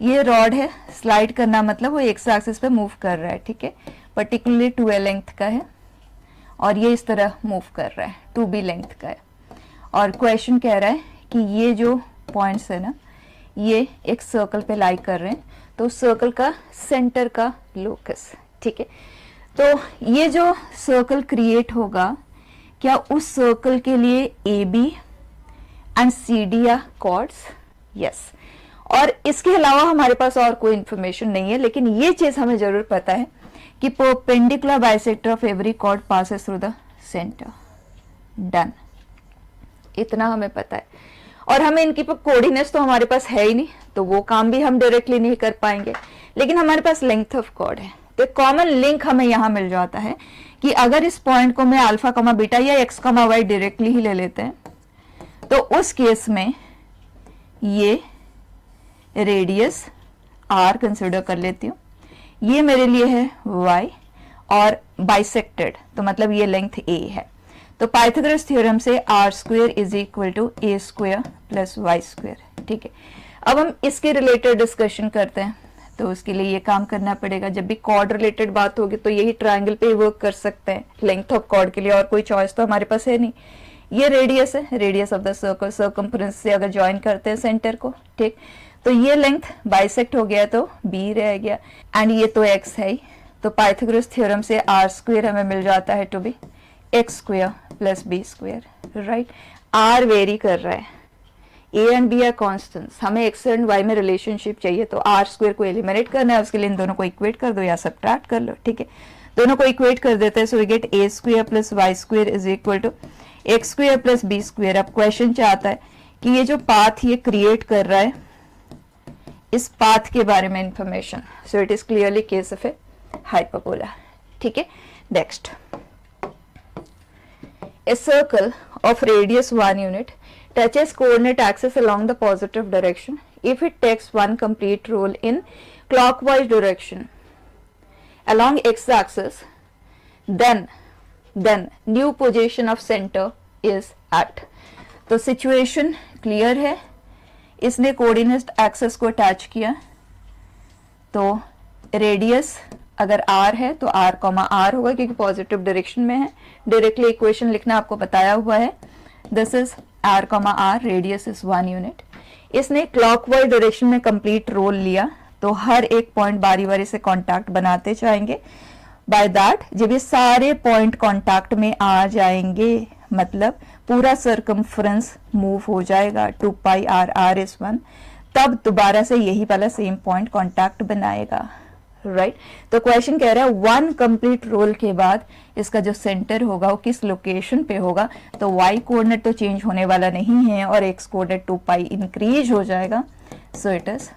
ये रॉड है, स्लाइड करना मतलब वो एक्स एक्सिस पे मूव कर रहा है। ठीक है, पर्टिकुलरली 2A लेंथ का है और ये इस तरह मूव कर रहा है, 2B लेंथ का है। और क्वेश्चन कह रहा है कि ये जो पॉइंट्स है ना, ये एक सर्कल पे लाई कर रहे हैं, तो सर्कल का सेंटर का लोकस। ठीक है, तो ये जो सर्कल क्रिएट होगा, क्या उस सर्कल के लिए AB and CD are chords? Yes. और इसके अलावा हमारे पास और कोई इंफॉर्मेशन नहीं है, लेकिन ये चीज हमें जरूर पता है कि perpendicular bisector of every chord passes through the centre. Done, इतना हमें पता है। और हमें इनकी कोऑर्डिनेट्स तो हमारे पास है ही नहीं, तो वो काम भी हम डायरेक्टली नहीं कर पाएंगे, लेकिन हमारे पास लेंथ ऑफ कॉर्ड है। तो कॉमन लिंक हमें यहाँ मिल जाता है कि अगर इस पॉइंट को मैं अल्फा कमा बीटा या एक्स कमा वाई डायरेक्टली ही ले लेते हैं, तो उस केस में ये रेडियस r कंसिडर कर लेती हूँ, ये मेरे लिए है y और बाइसेक्टेड, तो मतलब ये लेंथ a है। तो पाइथागोरस थ्योरम से r² is equal to a² plus y²। ठीक है, अब हम इसके रिलेटेड डिस्कशन करते हैं, तो उसके लिए ये काम करना पड़ेगा। जब भी कॉर्ड रिलेटेड बात होगी तो यही ट्राइंगल पे ही वर्क कर सकते हैं लेंथ ऑफ कॉर्ड के लिए, और कोई चॉइस तो हमारे पास है नहीं। ये रेडियस है, radius of the circle, circumference से अगर ज्वाइन करते हैं सेंटर को, ठीक, तो ये लेंथ बाइसेक्ट हो गया तो b रह गया, एंड ये तो x है ही, तो पाइथागोरस थ्योरम से r² हमें मिल जाता है to be x² plus b², right. r vary कर रहा है, a and b are constants, हमें x एंड y में रिलेशनशिप चाहिए, तो r² को एलिमिनेट करना है, उसके लिए इन दोनों को इक्वेट कर दो या सब्ट्रैक्ट कर लो। ठीक है, दोनों को इक्वेट कर देते हैं, so we get a² plus y² is equal to x² plus b²। अब क्वेश्चन चाहता है कि ये जो पाथ ये क्रिएट कर रहा है, इस पाथ के बारे में information, so it is clearly case of A hyperbola. ठीक है, next, a circle of radius 1 unit touches coordinate axis along the positive direction if it takes one complete roll in clockwise direction along x-axis, then new position of center is at। तो situation clear है, इसने coordinate axes को attach किया, तो radius अगर r है तो r, r होगा क्योंकि पॉजिटिव डायरेक्शन में है। डायरेक्टली इक्वेशन लिखना आपको बताया हुआ है, this is r, r, radius is 1 unit. इसने क्लॉकवाइज डायरेक्शन में कंप्लीट रोल लिया, तो हर एक पॉइंट बारी बारी से कांटेक्ट बनाते जाएंगे। बाय दैट जब ये सारे पॉइंट कांटेक्ट में आ जाएंगे, मतलब पूरा सर्कमफ्रेंस मूव हो जाएगा, 2πr, r इज 1, तब दोबारा से यही वाला सेम पॉइंट कांटेक्ट बनाएगा, राइट। तो क्वेश्चन कह रहा है 1 कंप्लीट रोल के बाद इसका जो सेंटर होगा वो किस लोकेशन पे होगा, तो y कोऑर्डिनेट तो चेंज होने वाला नहीं है और x कोऑर्डिनेट 2π इंक्रीज हो जाएगा, so it is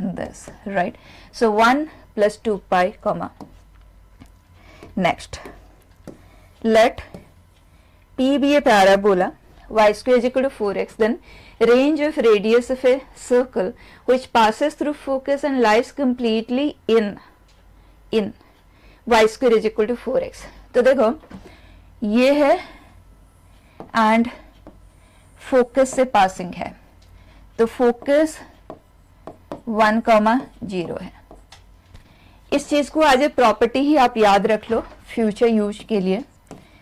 this, right. So 1 plus 2π, next, let p be a parabola, y² is equal to 4x, then range of radius of a circle which passes through focus and lies completely in in y square is equal to 4x। तो देखो ये है and focus से passing है, तो focus 1,0 है। इस चीज को एज ए प्रॉपर्टी ही आप याद रख लो फ्यूचर यूज के लिए।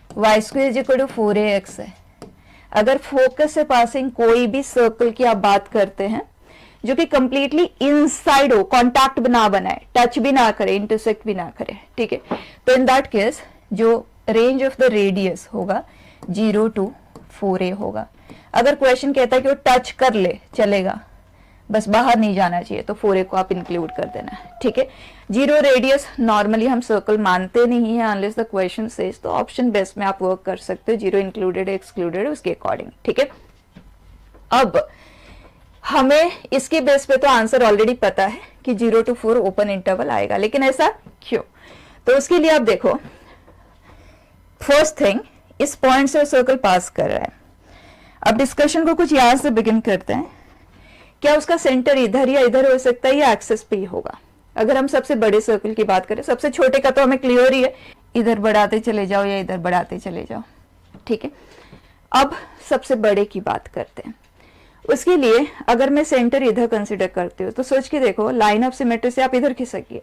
Y square is equal to 4ax है। अगर फोकस से पासिंग कोई भी सर्कल की आप बात करते हैं जो कि कंप्लीटली इनसाइड हो, कांटेक्ट ना बनाए, टच भी ना करे, इंटरसेक्ट भी ना करे, ठीक है, तो इन दैट केस जो रेंज ऑफ द रेडियस होगा 0 to 4a होगा। अगर क्वेश्चन कहता है कि वो टच कर ले चलेगा, बस बाहर नहीं जाना चाहिए, तो 4a को आप इंक्लूड कर देना, ठीक है। 0 रेडियस नॉर्मली हम सर्कल मानते नहीं है अनलेस द क्वेश्चन सेज, तो ऑप्शन बेस में आप वर्क कर सकते हो, 0 इंक्लूडेड एक्सक्लूडेड उसके अकॉर्डिंग, ठीक है। अब हमें इसके बेस पे तो आंसर ऑलरेडी पता है कि 0 to 4 ओपन इंटरवल आएगा, लेकिन ऐसा क्यों? तो उसके लिए आप देखो, फर्स्ट थिंग इस पॉइंट से सर्कल पास कर रहा है। अब डिस्कशन को कुछ यहां से बिगिन करते हैं। क्या उसका सेंटर इधर या इधर हो सकता है या एक्सेस पे ही होगा? अगर हम सबसे बड़े सर्कल की बात करें, सबसे छोटे का तो हमें क्लियर ही है, इधर बढ़ाते चले जाओ या इधर बढ़ाते चले जाओ, ठीक है। अब सबसे बड़े की बात करते हैं। उसके लिए अगर मैं सेंटर इधर कंसिडर करती हूँ तो सोच के देखो, लाइन ऑफ सिमेट्री से आप इधर खिसकिए,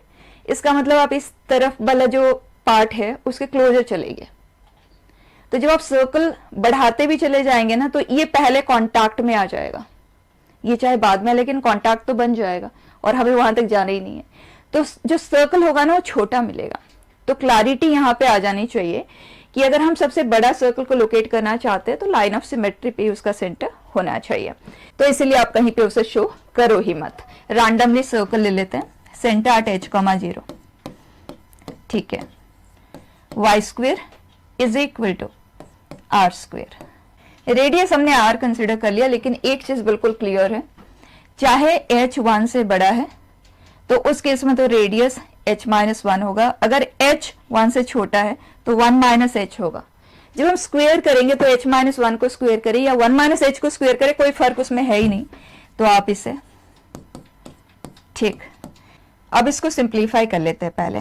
इसका मतलब आप इस तरफ वाला जो पार्ट है उसके क्लोजर चलेंगे। तो जब आप सर्कल बढ़ाते भी चले जाएंगे ना, तो ये पहले कांटेक्ट में आ जाएगा, ये चाहे बाद में, लेकिन कांटेक्ट तो बन जाएगा और हमें वहां तक जाना ही नहीं है। तो जो सर्कल होगा ना वो छोटा मिलेगा। तो क्लैरिटी यहाँ पे आ जानी चाहिए कि अगर हम सबसे बड़ा सर्कल को लोकेट करना चाहते हैं तो लाइन ऑफ सिमेट्री पे उसका सेंटर होना चाहिए। तो इसीलिए आप कहीं पे उसे शो करो ही मत, रैंडमली सर्कल ले लेते हैं, सेंटर एट h,0, ठीक है। Y square is equal to r square. Radius हमने r कंसिडर कर लिया, लेकिन एक चीज बिल्कुल क्लियर है, चाहे h 1 से बड़ा है तो उस केस में तो रेडियस h-1 होगा, अगर h 1 से छोटा है तो 1 - h होगा। जब हम स्क्वायर करेंगे तो h-1 को स्क्वायर करें या 1 - h को स्क्वायर करें, कोई फर्क उसमें है ही नहीं, तो आप इसे, ठीक। अब इसको सिंप्लीफाई कर लेते हैं पहले,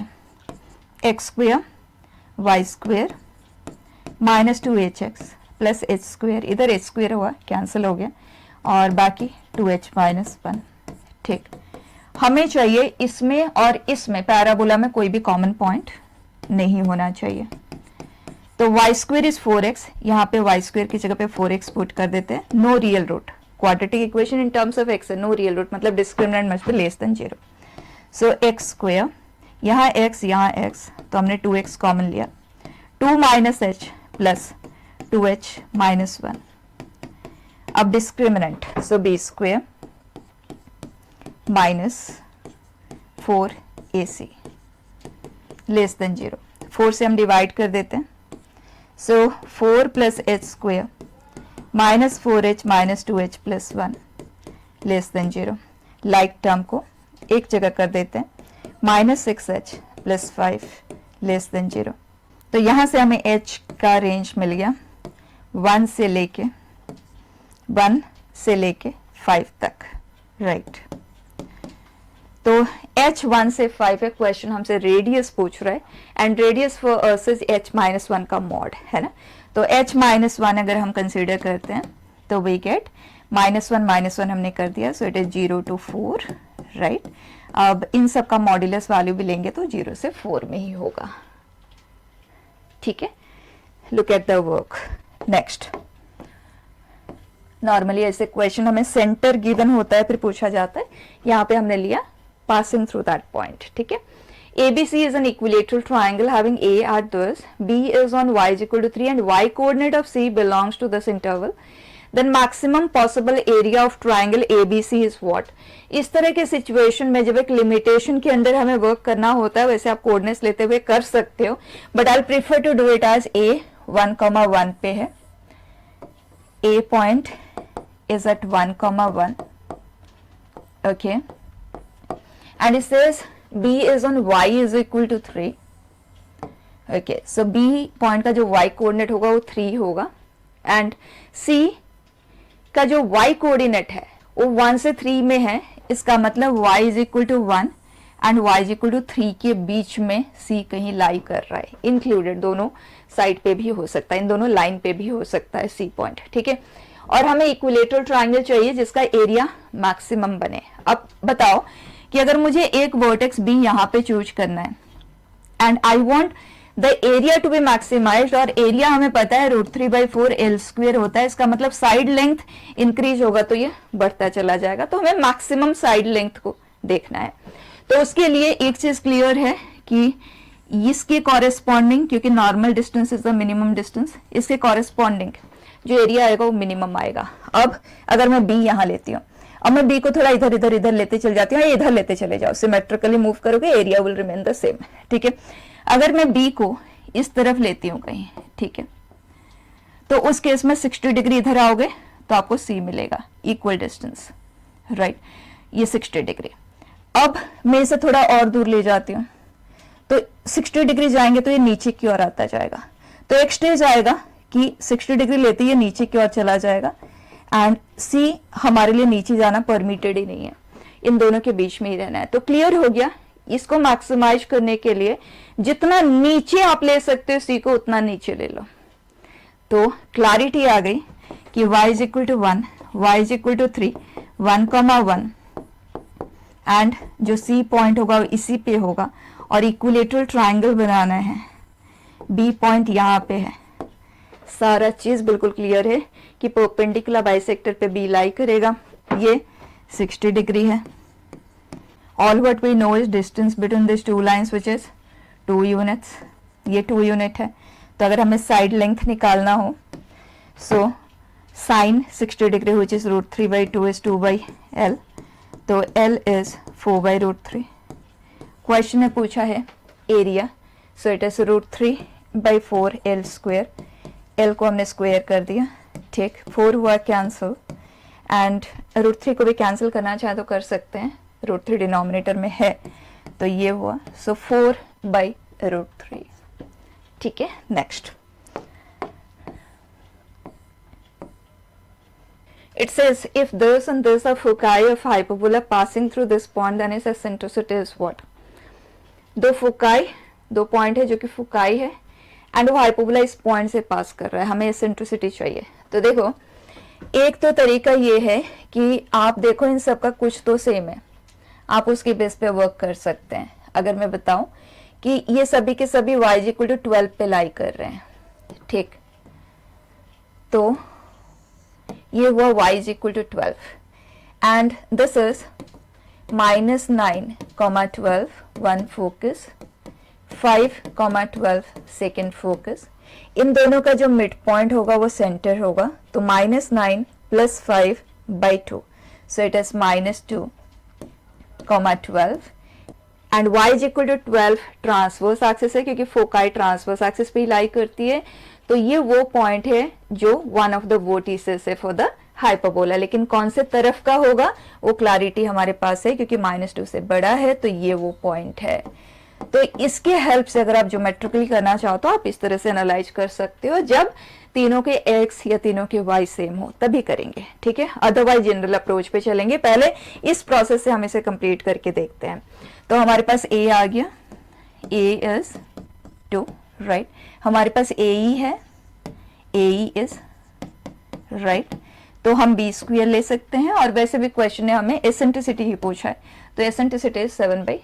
x square y square -2hx plus h square, इधर h स्क्वायर हुआ कैंसिल हो गया, और बाकी 2h - 1, ठीक। हमें चाहिए इसमें और इसमें पैराबोला में कोई भी कॉमन पॉइंट नहीं होना चाहिए। तो वाई स्क्वेयर इज 4x, यहाँ पे वाई स्क्वेयर की जगह पे 4x पुट कर देते हैं। No real root, quadratic equation in terms of x है, नो रियल रूट मतलब discriminant must be less than 0। So x square, यहाँ x, तो हमने 2x कॉमन लिया, 2 - h प्लस 2h - 1। अब डिस्क्रिमिनेंट, सो b square minus 4ac less than 0। 4 से हम divide कर देते हैं, सो 4 plus h square minus 4h minus 2h plus 1 less than 0। Like term को एक जगह कर देते हैं, -6h प्लस 5 लेस देन 0। तो यहां से हमें h का रेंज मिल गया 1 से लेके 5 तक, राइट। तो h 1 से 5 है, क्वेश्चन हमसे रेडियस पूछ रहा है, and radius for us is h-1 का मॉड है ना। तो h-1 अगर हम कंसीडर करते हैं तो वी गेट -1 हमने कर दिया, सो इट इज 0 to 4, राइट। अब इन सब का मॉड्यूलस वैल्यू भी लेंगे तो 0 से 4 में ही होगा, ठीक है। Look at the work next. Normally ऐसे क्वेश्चन हमें सेंटर गिवन होता है फिर पूछा जाता है, यहाँ पे हमने लिया passing through that point, ठीक है। ABC is an equilateral triangle having A at this, B is on y is equal to 3 and y coordinate of C belongs to this interval, then maximum possible area of triangle ABC is what? इस तरह के situation में जब एक limitation के अंदर हमें work करना होता है, वैसे आप कोऑर्डिनेट्स लेते हुए कर सकते हो, but I prefer to do it as A 1,1 पे है, A point is at 1,1, okay, and it says B is on y is equal to 3, okay, so B point का जो y कोऑर्डिनेट होगा वो 3 होगा, and C का जो y coordinate है वो 1 से 3 में है, इसका मतलब y is equal to 1 and y is equal to 3 के बीच में c कहीं लाई कर रहा है, इंक्लूडेड, दोनों साइड पे भी हो सकता है, इन दोनों लाइन पे भी हो सकता है c पॉइंट, ठीक है। और हमें इक्विलेटरल ट्रायंगल चाहिए जिसका एरिया मैक्सिमम बने। अब बताओ कि अगर मुझे एक वर्टेक्स b यहाँ पे चूज करना है and I want the area to be maximized, और एरिया हमें पता है √3/4 L स्क्वेयर होता है, इसका मतलब साइड लेंथ इंक्रीज होगा तो ये बढ़ता चला जाएगा, तो हमें मैक्सिमम साइड लेंथ को देखना है। तो उसके लिए एक चीज क्लियर है कि इसके कॉरेस्पॉन्डिंग, क्योंकि normal distance is the minimum distance, इसके कॉरेस्पॉन्डिंग जो एरिया आएगा वो मिनिमम आएगा। अब अगर मैं बी यहाँ लेती हूँ, अब मैं बी को थोड़ा इधर इधर इधर लेते चल जाती हूँ, इधर लेते चले जाओ, सिमेट्रिकली मूव करोगे, area will remain the same, ठीक है। अगर मैं बी को इस तरफ लेती हूँ कहीं, ठीक है, तो उस केस में 60 डिग्री इधर आओगे तो आपको सी मिलेगा, इक्वल डिस्टेंस, राइट, ये 60 डिग्री। अब मैं इसे थोड़ा और दूर ले जाती हूँ, तो 60 डिग्री जाएंगे तो ये नीचे की ओर आता जाएगा, तो एक स्टेज आएगा कि 60 डिग्री लेते ये नीचे की ओर चला जाएगा एंड सी हमारे लिए नीचे जाना परमिटेड ही नहीं है, इन दोनों के बीच में ही रहना है। तो क्लियर हो गया, इसको मैक्सिमाइज करने के लिए जितना नीचे आप ले सकते हो सी को उतना नीचे ले लो। तो क्लैरिटी आ गई कि y is equal to 1, y is equal to 3, 1,1 and जो सी पॉइंट होगा वो इसी पे होगा, और इक्विलेटरल ट्रायंगल बनाना है, बी पॉइंट यहाँ पे है, सारा चीज बिल्कुल क्लियर है कि परपेंडिकुलर बाइसेक्टर पे बी लाई करेगा, ये 60 डिग्री है। All what we know is distance between these two lines which is 2 units, ये 2 यूनिट है। तो अगर हमें साइड लेंथ निकालना हो, so sine 60 degree which is √3/2 is 2/L, तो L is 4/√3। क्वेश्चन में पूछा है area, so it is √3/4 L square, L को हमने स्क्वेयर कर दिया, ठीक, 4 हुआ कैंसिल एंड √3 को भी कैंसिल करना चाहे तो कर सकते हैं, √3 डिनोमिनेटर में है तो ये हुआ, सो 4/√3, ठीक है। Next it says if this and this are foci of hyperbola passing through this point then its eccentricity is what. दो फोकाई, दो पॉइंट है जो कि फोकाई है एंड वो हाइपरबोला इस पॉइंट से पास कर रहा है, हमें एसेंट्रिसिटी चाहिए। तो देखो एक तो तरीका ये है कि आप देखो इन सब का कुछ तो सेम है, आप उसके बेस पे वर्क कर सकते हैं। अगर मैं बताऊं कि ये सभी के सभी y इज इक्वल टू 12 पे लाई कर रहे हैं, ठीक, तो ये हुआ y is equal to 12 and this is -9,12 one focus, 5,12 second focus, इन दोनों का जो मिड पॉइंट होगा वो सेंटर होगा, तो -9 + 5/2, so it is -2,12 and y is equal to 12 transverse axis है, क्योंकि फोकाई ट्रांसवर्स एक्सिस पे लाई करती है, तो ये वो पॉइंट है जो वन ऑफ द वर्टिसेस है फॉर द हाइपरबोला, लेकिन कौन से तरफ का होगा वो क्लैरिटी हमारे पास है, क्योंकि -2 से बड़ा है, तो ये वो पॉइंट है। तो इसके हेल्प से अगर आप ज्योमेट्रिकली करना चाहो तो आप इस तरह से एनालाइज कर सकते हो, जब तीनों के x या तीनों के y सेम हो तभी करेंगे, ठीक है, अदरवाइज जनरल अप्रोच पे चलेंगे। पहले इस प्रोसेस से हम इसे कंप्लीट करके देखते हैं। तो हमारे पास a आ गया, a इज 2, राइट, हमारे पास ae है, ae इज राइट, तो हम b स्क्वायर ले सकते हैं, और वैसे भी क्वेश्चन ने हमें एसेंट्रिसिटी ही पूछा है, तो एसेंट्रिसिटी इज 7/2,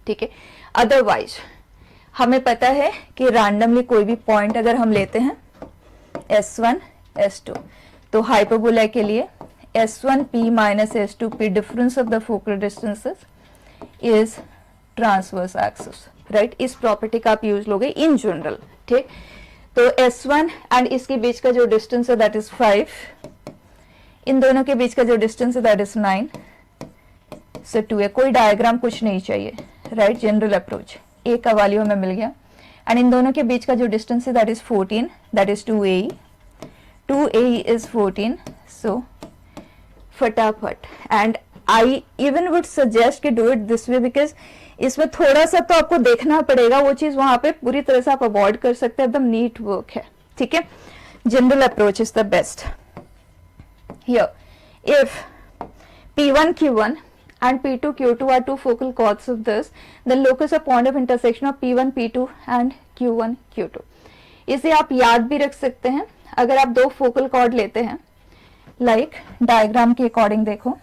ठीक है। अदरवाइज हमें पता है कि रैंडमली कोई भी पॉइंट अगर हम लेते हैं S1 S2, तो हाइपरबोला के लिए S1p - S2p difference of the focal distances is transverse axis, right, इस प्रॉपर्टी का आप यूज लोगे इन जनरल, ठीक। तो S1 एंड इसके बीच का जो डिस्टेंस है दैट इज 5, इन दोनों के बीच का जो डिस्टेंस है दैट इज 9 से 2 है, कोई डायग्राम कुछ नहीं चाहिए, राइट, जनरल अप्रोच, ए का वैल्यू हमें मिल गया एंड इन दोनों के बीच का जो डिस्टेंस है that is 14, that is 2AE, 2AE is 14, so फटाफट, and I even would suggest कि do it this way, because इसमें थोड़ा सा तो आपको देखना पड़ेगा, वो चीज वहां पे पूरी तरह से आप अवॉइड कर सकते हैं, एकदम नीट वर्क है, ठीक है। General approach is the best here. If P1 Q1 and P2, Q2 are two focal chords of this, then locus of point of intersection of P1, P2 and Q1, Q2. इसे आप याद भी रख सकते हैं अगर आप दो फोकल कॉर्ड लेते हैं, लाइक डायग्राम के अकॉर्डिंग देखो,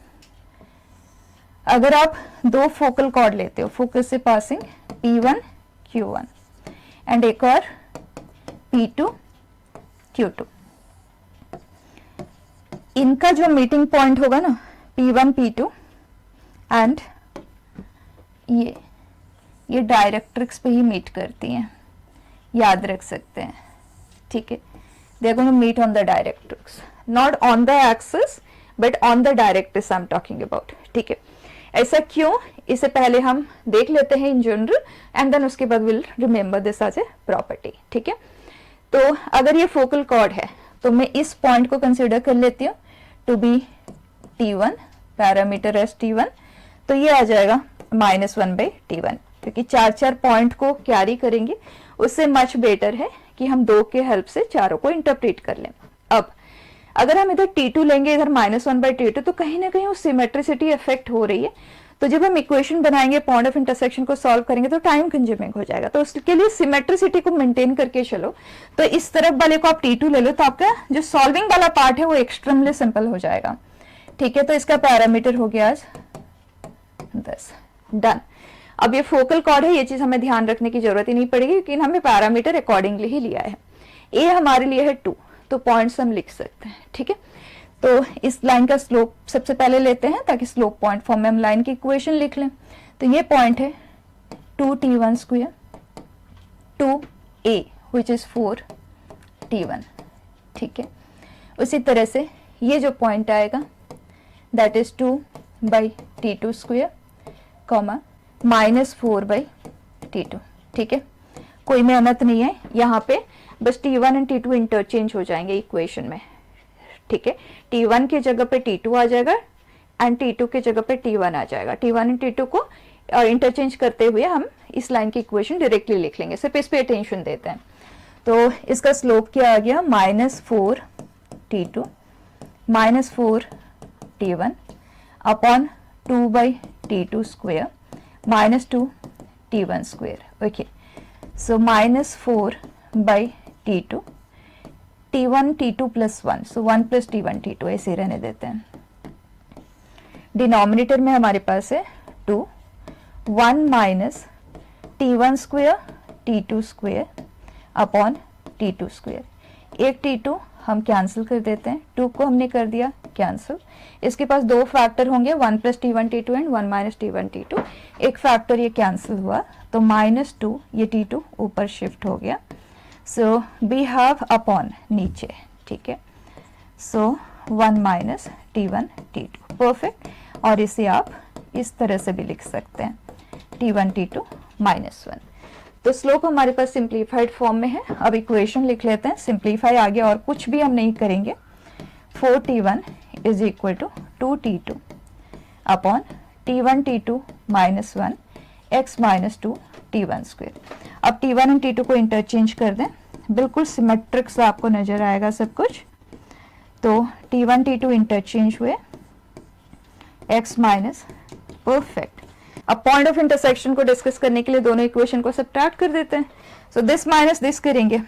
अगर आप दो फोकल कॉर्ड लेते हो, फोकस से पासिंग P1, Q1 एंड एक और P2, Q2, इनका जो मीटिंग पॉइंट होगा ना P1, P2 एंड ये डायरेक्ट्रिक्स पे ही मीट करती हैं, याद रख सकते हैं, ठीक है। They are going to meet on the directrix, not on the axis but on the directrix I am talking about, ठीक है। ऐसा क्यों, इसे पहले हम देख लेते हैं इन जनरल एंड देन उसके बाद will remember this as a property, ठीक है। तो अगर ये फोकल कॉर्ड है तो मैं इस पॉइंट को कंसिडर कर लेती हूँ to be T1, parameter S T1, तो ये आ जाएगा -1/T1, क्योंकि चार पॉइंट को कैरी करेंगे, उससे मच बेटर है कि हम दो के हेल्प से चारों को इंटरप्रेट कर लें। अब अगर हम इधर T2 लेंगे, इधर -1/T2, तो कहीं ना कहीं वो सिमेट्रिसिटी इफेक्ट हो रही है, तो जब हम इक्वेशन बनाएंगे, पॉइंट ऑफ इंटरसेक्शन को सॉल्व करेंगे तो टाइम कंज्यूमिंग हो जाएगा, तो उसके लिए सिमेट्रिसिटी को मेंटेन करके चलो, तो इस तरफ वाले को आप T2 ले लो, तो आपका जो सॉल्विंग वाला पार्ट है वो एक्सट्रीमली सिंपल हो जाएगा, ठीक है। तो इसका पैरामीटर हो गया आज 10, डन। अब ये फोकल कॉर्ड है, ये चीज हमें ध्यान रखने की जरूरत ही नहीं पड़ेगी क्योंकि हमने पैरामीटर अकॉर्डिंगली ही लिया है। ए हमारे लिए है 2, तो पॉइंट्स हम लिख सकते हैं, ठीक है। तो इस लाइन का स्लोप सबसे पहले लेते हैं ताकि स्लोप पॉइंट फॉर्म में हम लाइन की इक्वेशन लिख लें। तो ये पॉइंट है 2T1 square 2A which is 4T1, ठीक है। उसी तरह से ये जो पॉइंट आएगा that is 2/T2 square comma -4/T2, ठीक है। कोई मेहनत नहीं है यहाँ पे, बस T1 एंड T2 इंटरचेंज हो जाएंगे इक्वेशन में, ठीक है। T1 की जगह पे T2 आ जाएगा एंड T2 की जगह पे T1 आ जाएगा। T1 एंड T2 को इंटरचेंज करते हुए हम इस लाइन की इक्वेशन डायरेक्टली लिख लेंगे, सिर्फ इस पे अटेंशन देते हैं। तो इसका स्लोप क्या आ गया, -4T2 -4T1 upon 2/T2 square -2T1 square, okay. So -4/T2 T1 T2 plus 1, so 1 + T1 T2 ऐसे रहने देते हैं। डिनोमिनेटर में हमारे पास है 2 1 - T1 square T2 square upon T2 square. एक T2 हम कैंसिल कर देते हैं, 2 को हमने कर दिया कैंसिल। इसके पास दो फैक्टर होंगे, 1 + T1 T2 and 1 - T1 T2। एक फैक्टर ये कैंसिल हुआ तो -2 ये T2 ऊपर शिफ्ट हो गया, सो वी हैव अपॉन नीचे, ठीक है। सो 1 - T1 T2, परफेक्ट। और इसे आप इस तरह से भी लिख सकते हैं T1 T2 -1। तो स्लोप हमारे पास सिंप्लीफाइड फॉर्म में है। अब इक्वेशन लिख लेते हैं, सिंप्लीफाई आगे और कुछ भी हम नहीं करेंगे। 4T1 = 2T2 upon T1 T2 -1 x - 2T1 square. अब T1 एंड T2 को इंटरचेंज कर दें, बिल्कुल सिमेट्रिक सा आपको नजर आएगा सब कुछ। तो T1 T2 इंटरचेंज हुए, x माइनस, परफेक्ट। अब पॉइंट ऑफ इंटरसेक्शन को डिस्कस करने के लिए दोनों इक्वेशन को सब्ट्रैक्ट कर देते हैं। सो दिस माइनस दिस करेंगे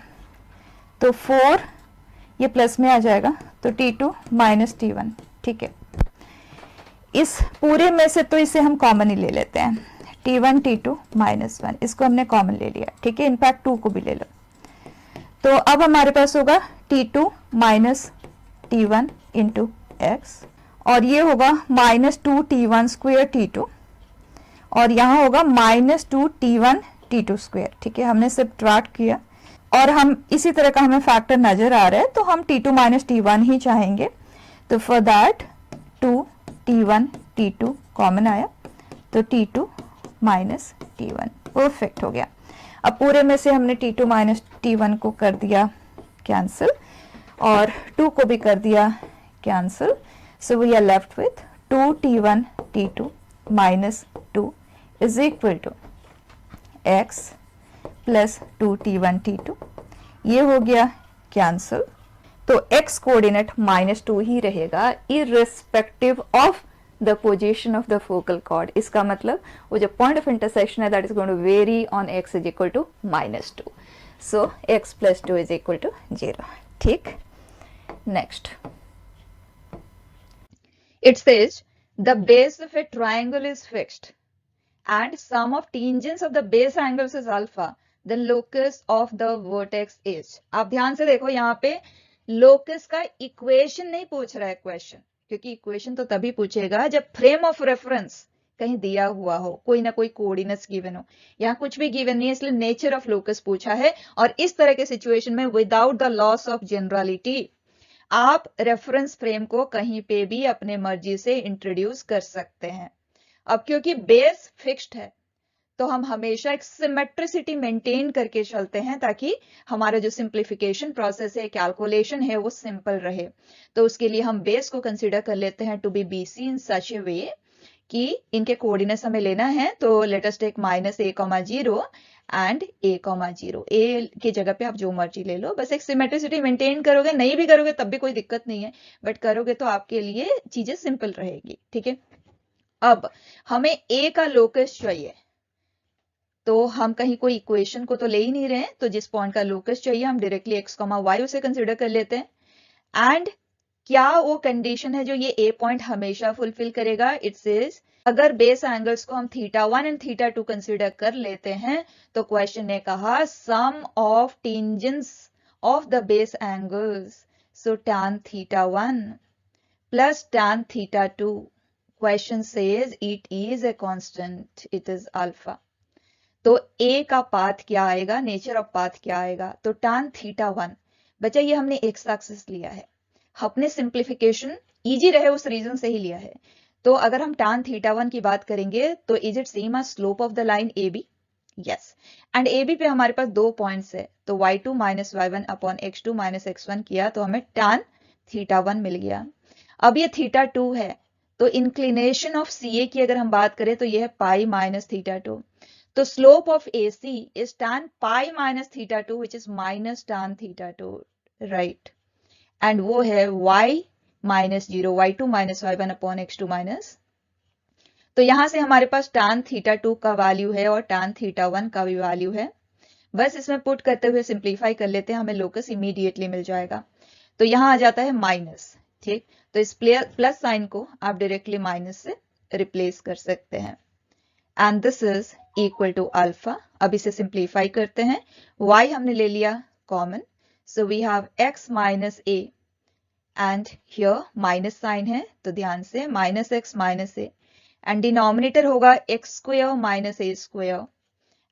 तो 4 ये प्लस में आ जाएगा, तो T2 - T1, ठीक है। इस पूरे में से तो इसे हम कॉमन ही ले लेते हैं, T1 T2 -1, इसको हमने कॉमन ले लिया, ठीक है। इनफैक्ट 2 को भी ले लो। तो अब हमारे पास होगा T2 - T1 इंटू x, और ये होगा -2T1 स्क्वायर T2, और यहाँ होगा -2T1 T2 स्क्वायर, ठीक है। हमने सब्ट्रैक्ट किया और हम इसी तरह का हमें फैक्टर नजर आ रहा है, तो हम T2 - T1 ही चाहेंगे। तो for that 2T1 T2 common आया, तो T2 - T1, परफेक्ट हो गया। अब पूरे में से हमने T2 - T1 को कर दिया कैंसिल और 2 को भी कर दिया cancel, so we are left with 2T1 T2 -2 is equal to x plus 2T1 T2, ये हो गया कैंसिल। तो x कोऑर्डिनेट -2 ही रहेगा irrespective of the position of the focal chord. इसका मतलब वो जो पॉइंट ऑफ इंटरसेक्शन है that is going to vary on x is equal to -2, so x + 2 is equal to 0। ठीक, next it says the base of a triangle is fixed and sum of tangents of the base angles is alpha, then locus of the vertex is। आप ध्यान से देखो यहाँ पे locus का equation नहीं पूछ रहा है क्वेश्चन, क्योंकि इक्वेशन तो तभी पूछेगा जब फ्रेम ऑफ रेफरेंस कहीं दिया हुआ हो, कोई ना कोई कोऑर्डिनेट्स गिवन हो। यहाँ कुछ भी गिवन नहीं है, इसलिए नेचर ऑफ लोकस पूछा है। और इस तरह के सिचुएशन में without the loss of generality आप रेफरेंस फ्रेम को कहीं पे भी अपने मर्जी से इंट्रोड्यूस कर सकते हैं। अब क्योंकि बेस फिक्स्ड है तो हम हमेशा एक सिमेट्रिसिटी मेंटेन करके चलते हैं ताकि हमारा जो सिंप्लीफिकेशन प्रोसेस है, कैलकुलेशन है, वो सिंपल रहे। तो उसके लिए हम बेस को कंसीडर कर लेते हैं to be BC in such a way कि इनके कोऑर्डिनेट्स हमें लेना है। तो let us take -a,0 and a,0। a की जगह पे आप जो मर्जी ले लो, बस एक सिमेट्रिसिटी मेंटेन करोगे, नहीं भी करोगे तब भी कोई दिक्कत नहीं है, बट करोगे तो आपके लिए चीजें सिंपल रहेगी। ठीक है, अब हमें a का लोकस चाहिए, तो हम कहीं कोई इक्वेशन को तो ले ही नहीं रहे हैं, तो जिस पॉइंट का लोकस चाहिए हम डायरेक्टली x, y उसे कंसीडर कर लेते हैं। एंड क्या वो कंडीशन है जो ये a पॉइंट हमेशा फुलफिल करेगा? इट सेज अगर बेस एंगल्स को हम θ1 एंड θ2 कंसीडर कर लेते हैं तो क्वेश्चन ने कहा sum of tangents of the base angles, so tan θ1 plus tan θ2, question says it is a constant, it is alpha. तो a का पाथ क्या आएगा, नेचर ऑफ पाथ क्या आएगा? तो tan θ1 बच्चा ये हमने x एक्सिस लिया है, अपने सिंप्लीफिकेशन इजी रहे उस रीजन से ही लिया है। तो अगर हम tan θ1 की बात करेंगे तो is it same as slope of the line AB? Yes, and AB पे हमारे पास 2 पॉइंट्स है, तो y2 - y1 upon x2 - x1 किया तो हमें tan θ1 मिल गया। अब ये θ2 है, तो इंक्लिनेशन ऑफ CA की अगर हम बात करें तो ये है पाई - θ2, तो slope of AC is tan pi - θ2 which is -tan θ2, right. And वो है y -0, y2 - y1 upon x2 तो यहां से हमारे पास tan θ2 का वैल्यू है और tan θ1 का भी वैल्यू है। बस इसमें पुट करते हुए सिंप्लीफाई कर लेते हैं, हमें लोकस इमीडिएटली मिल जाएगा। तो यहां आ जाता है माइनस, ठीक, तो इस प्लस साइन को आप डायरेक्टली माइनस से रिप्लेस कर सकते हैं। And this is equal to alpha. अब इसे सिंप्लीफाई करते हैं, y हमने ले लिया common, so we have x - a and here minus sign है तो ध्यान से -x - a, एंड डिनोमिनेटर होगा x² - a²,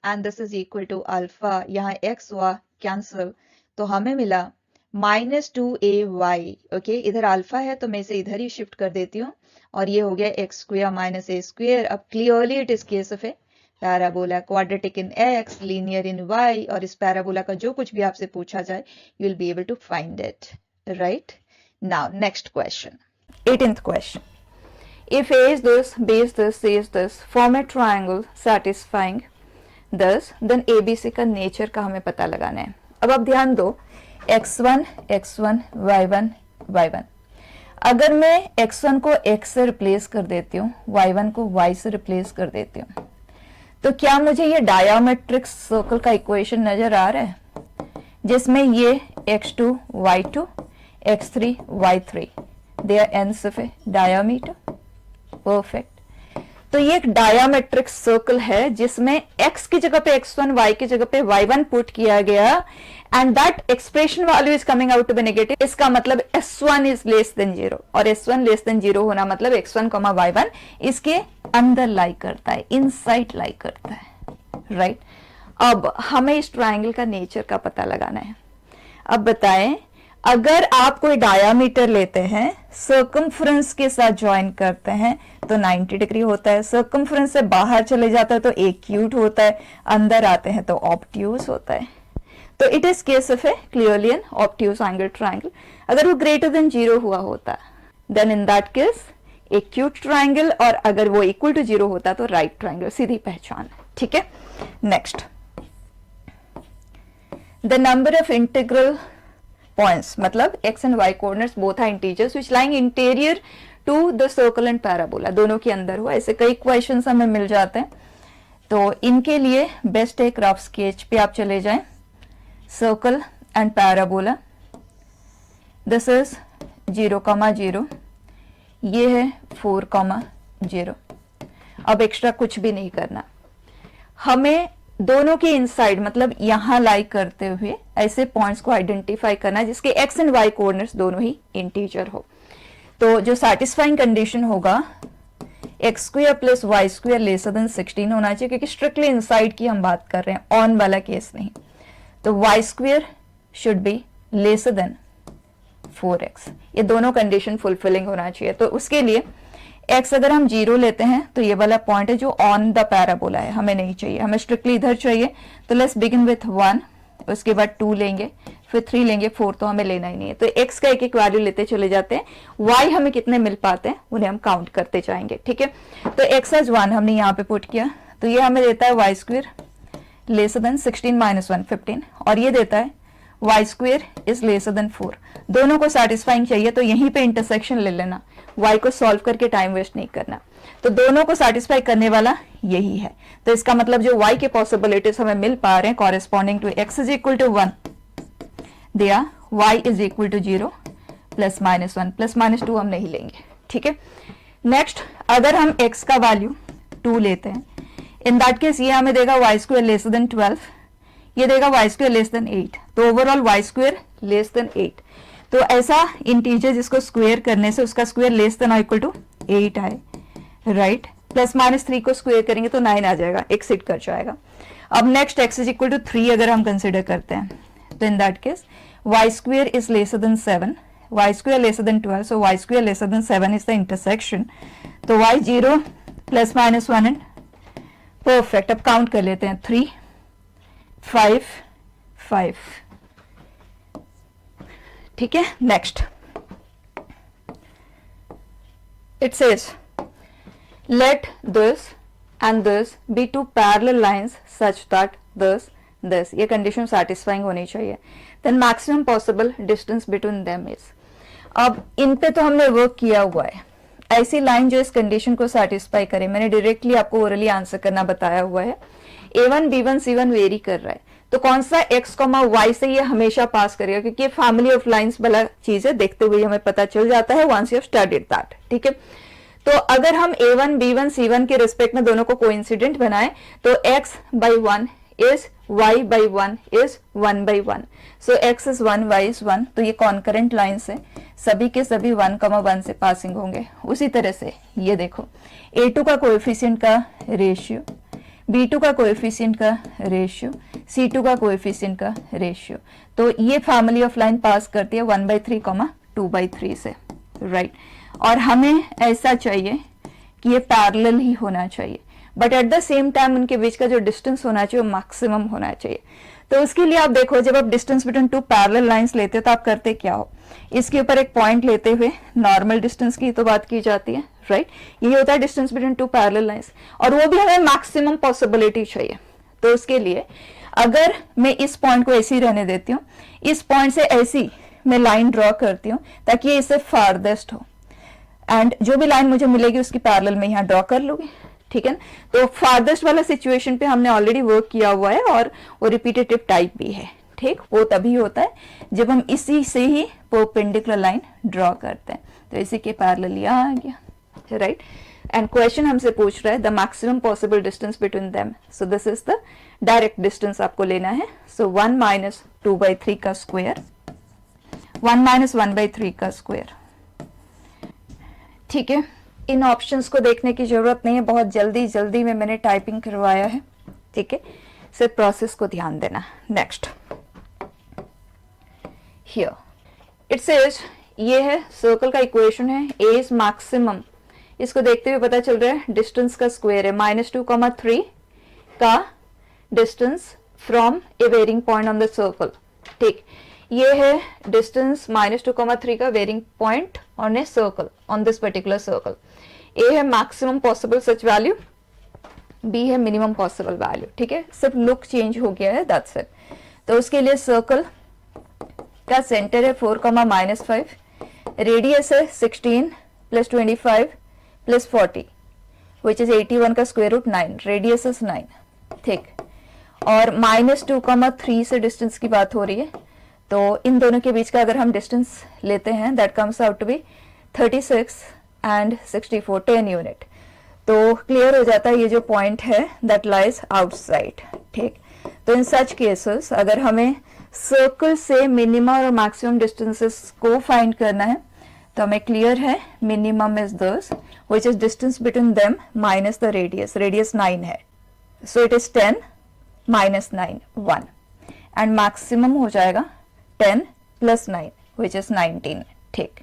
and this is equal to alpha. यहाँ x हुआ कैंसिल तो हमें मिला -2ay। ओके, इधर अल्फा है तो मैं इसे इधर ही शिफ्ट कर देती हूँ और ये हो गया x² - a²। अब clearly it is case of A parabola, quadratic in x, linear in y, और इस पैराबोला का जो कुछ भी आपसे पूछा जाए you will be able to find it, right. Now, next question. 18th question. If A is this, B is this, C is this, form a triangle satisfying this, then ABC का nature का हमें पता लगाना है। अब आप ध्यान दो, x1, x1, y1, y1। अगर मैं x1 को x से रिप्लेस कर देती हूँ, y1 को y से रिप्लेस कर देती हूँ, तो क्या मुझे ये डायमेट्रिक सर्कल का इक्वेशन नजर आ रहा है, जिसमें ये x2, y2, x3, y3 they are ends of a diameter, perfect। तो ये एक डायमेट्रिक सर्कल है जिसमें x की जगह पे x1, y की जगह पे y1 पुट किया गया, and that expression value is coming out to be negative. इसका मतलब s1 इज लेस देन 0, और s1 लेस देन 0 होना मतलब x1, y1 इसके अंदर लाई करता है, इनसाइड लाई करता है, राइट। अब हमें इस ट्राइंगल का नेचर का पता लगाना है। अब बताएं, अगर आप कोई डायामीटर लेते हैं, सर्कमफ्रेंस के साथ ज्वाइन करते हैं तो 90 डिग्री होता है, सर्कमफ्रेंस से बाहर चले जाता है तो एक्यूट होता है, अंदर आते हैं तो ऑब्ट्यूज होता है। तो it is case of a clearly an obtuse angle triangle. अगर वो ग्रेटर देन 0 हुआ होता then in that case acute triangle, और अगर वो इक्वल टू 0 होता तो राइट ट्राइंगल, सीधी पहचान। ठीक है, next, the number of integral points मतलब x and y coordinates both are integers which lying interior to the circle and parabola, दोनों के अंदर हो। ऐसे कई क्वेश्चंस हमें मिल जाते हैं, तो इनके लिए बेस्ट एक रफ स्केच पे आप चले जाएं। Circle and parabola, this is 0,0, ये है 4,0। अब एक्स्ट्रा कुछ भी नहीं करना, हमें दोनों के इनसाइड मतलब यहां लाई करते हुए ऐसे पॉइंट्स को आइडेंटिफाई करना है जिसके एक्स एंड वाई कोऑर्डिनेट्स दोनों ही इंटीजर हो। तो जो सैटिस्फाइंग कंडीशन होगा x square plus y square lesser than 16 होना चाहिए, क्योंकि स्ट्रिक्टली इनसाइड की हम बात कर रहे हैं, ऑन वाला केस नहीं। तो y square should be lesser than 4x, ये दोनों कंडीशन फुलफिलिंग होना चाहिए। तो उसके लिए x अगर हम 0 लेते हैं तो ये वाला पॉइंट है जो ऑन द पैराबोला है, हमें नहीं चाहिए, हमें स्ट्रिक्टली इधर चाहिए। तो लेट्स बिगिन विथ 1, उसके बाद 2 लेंगे, फिर 3 लेंगे, 4 तो हमें लेना ही नहीं है। तो x का एक एक वैल्यू लेते चले जाते हैं, y हमें कितने मिल पाते हैं उन्हें हम काउंट करते जाएंगे, ठीक है। तो x एज 1 हमने यहाँ पे पुट किया, तो ये हमें देता है y square lesser than 16 minus 1 15, और ये देता है y square is lesser than 4। दोनों को सेटिस्फाइंग चाहिए, तो यहीं पे इंटरसेक्शन ले लेना, y को सॉल्व करके टाइम वेस्ट नहीं करना। तो दोनों को सेटिस्फाई करने वाला यही है। तो इसका मतलब जो y के पॉसिबिलिटीज हमें मिल पा रहे हैं corresponding to x is equal to 1, they are y is equal to 0 plus minus 1 plus minus 2 हम नहीं लेंगे, ठीक है। नेक्स्ट, अगर हम x का वैल्यू 2 लेते हैं, इन दैट केस ये हमें देगा वाई स्क्वायर लेस देन 12, ये देगा वाई स्क्वायर लेस देन 8, तो overall y square less than 8। तो ऐसा इंटीजर जिसको स्क्वायर करने से उसका स्क्वायर लेस देन और इक्वल टू 8 आए, राइट। प्लस माइनस 3 को स्क्वायर करेंगे तो 9 आ जाएगा, एक्सिट कर जाएगा। अब next x is equal to 3 अगर हम कंसिडर करते हैं, तो in that case y square is lesser than 7, y square lesser than 12, so y square lesser than 7 is the intersection. तो y 0 plus minus 1 and perfect. अब count कर लेते हैं, 3 5 5, ठीक है। Next it says let this and this be two parallel lines such that this, ये condition satisfying होनी चाहिए। Then maximum possible distance between them is. अब इन पे तो हमने वर्क किया हुआ है, ऐसी लाइन जो इस कंडीशन को सेटिस्फाई करे, मैंने डायरेक्टली आपको ओरली आंसर करना बताया हुआ है। A1 B1 C1 वेरी कर रहा है, तो कौन सा x, y से ये हमेशा पास करेगा, क्योंकि ये फैमिली ऑफ लाइंस वाला चीज है, देखते हुए हमें पता चल जाता है once you have studied that, ठीक है। तो अगर हम A1 B1 C1 के रिस्पेक्ट में दोनों को कोइंसिडेंट बनाए, तो x by 1 is y by 1 is 1 by 1, so x is 1 y is 1। तो ये कॉन्करेंट लाइंस है, सभी के सभी 1,1 से पासिंग होंगे। उसी तरह से ये देखो, A2 का कोएफिशिएंट का रेशियो, B2 का कोएफिशिएंट का रेशियो, C2 का कोएफिशिएंट का रेशियो, तो ये फैमिली ऑफ लाइन पास करती है 1/3, 2/3 से, राइट। और हमें ऐसा चाहिए कि ये पैरेलल ही होना चाहिए, but at the same time उनके बीच का जो डिस्टेंस होना चाहिए वो मैक्सिमम होना चाहिए। तो उसके लिए आप देखो, जब आप distance between two parallel lines लेते हो तो आप करते क्या हो, इसके ऊपर एक पॉइंट लेते हुए नॉर्मल डिस्टेंस की तो बात की जाती है, राइट। यही होता है distance between two parallel lines, और वो भी हमें मैक्सिमम पॉसिबिलिटी चाहिए। तो उसके लिए अगर मैं इस पॉइंट को ऐसे ही रहने देती हूँ, इस पॉइंट से ऐसी मैं लाइन ड्रॉ करती हूँ ताकि ये इससे फारदेस्ट हो, एंड जो भी लाइन मुझे मिलेगी उसकी पैरेलल में यहाँ ड्रॉ कर लूंगी, ठीक है ना। तो फारदेस्ट वाला सिचुएशन पे हमने ऑलरेडी वर्क किया हुआ है, और वो रिपीटेटिव टाइप भी है, ठीक। वो तभी होता है जब हम इसी से ही परपेंडिकुलर लाइन ड्रॉ करते हैं। तो इसी के पैरेलल यहाँ आ गया, राइट। एंड क्वेश्चन हमसे पूछ रहा है the maximum possible distance between them, so this is the direct distance आपको लेना है। सो 1 माइनस 2/3 का स्क्वायर, 1 माइनस 1/3 का स्क्वायर, ठीक है। इन ऑप्शंस को देखने की जरूरत नहीं है, बहुत जल्दी जल्दी में मैंने टाइपिंग करवाया है, ठीक है। सिर्फ प्रोसेस को ध्यान देना। नेक्स्ट हियर इट सेज, ये है सर्कल का इक्वेशन है, ए इज मैक्सिमम। इसको देखते हुए पता चल रहा है डिस्टेंस का स्क्वायर है, -2,3 का distance from a varying point on the circle, ठीक। ये है डिस्टेंस -2,3 का varying point on a circle, on this particular circle. A है maximum possible such value, B है मिनिमम पॉसिबल वैल्यू, ठीक है। सिर्फ लुक चेंज हो गया है, दैट्स इट। तो उसके लिए सर्कल का सेंटर है 4, -5, रेडियस है 16 प्लस 25 प्लस 40 विच इज 81 का स्क्वायर रूट 9, रेडियस इज 9, ठीक। और -2,3 से डिस्टेंस की बात हो रही है, तो इन दोनों के बीच का अगर हम डिस्टेंस लेते हैं that comes out to be 36 and 64, 10 unit. तो क्लियर हो जाता है ये जो पॉइंट है दैट लाइज आउटसाइड, ठीक। तो इन सच केसेस अगर हमें सर्कल से मिनिमम और मैक्सिमम डिस्टेंसेस को फाइंड करना है तो हमें क्लियर है minimum is this which is distance between them minus the radius, radius 9 है, सो it is 10 minus 9 1 and maximum हो जाएगा 10 प्लस 9 व्हिच इज 19, ठीक।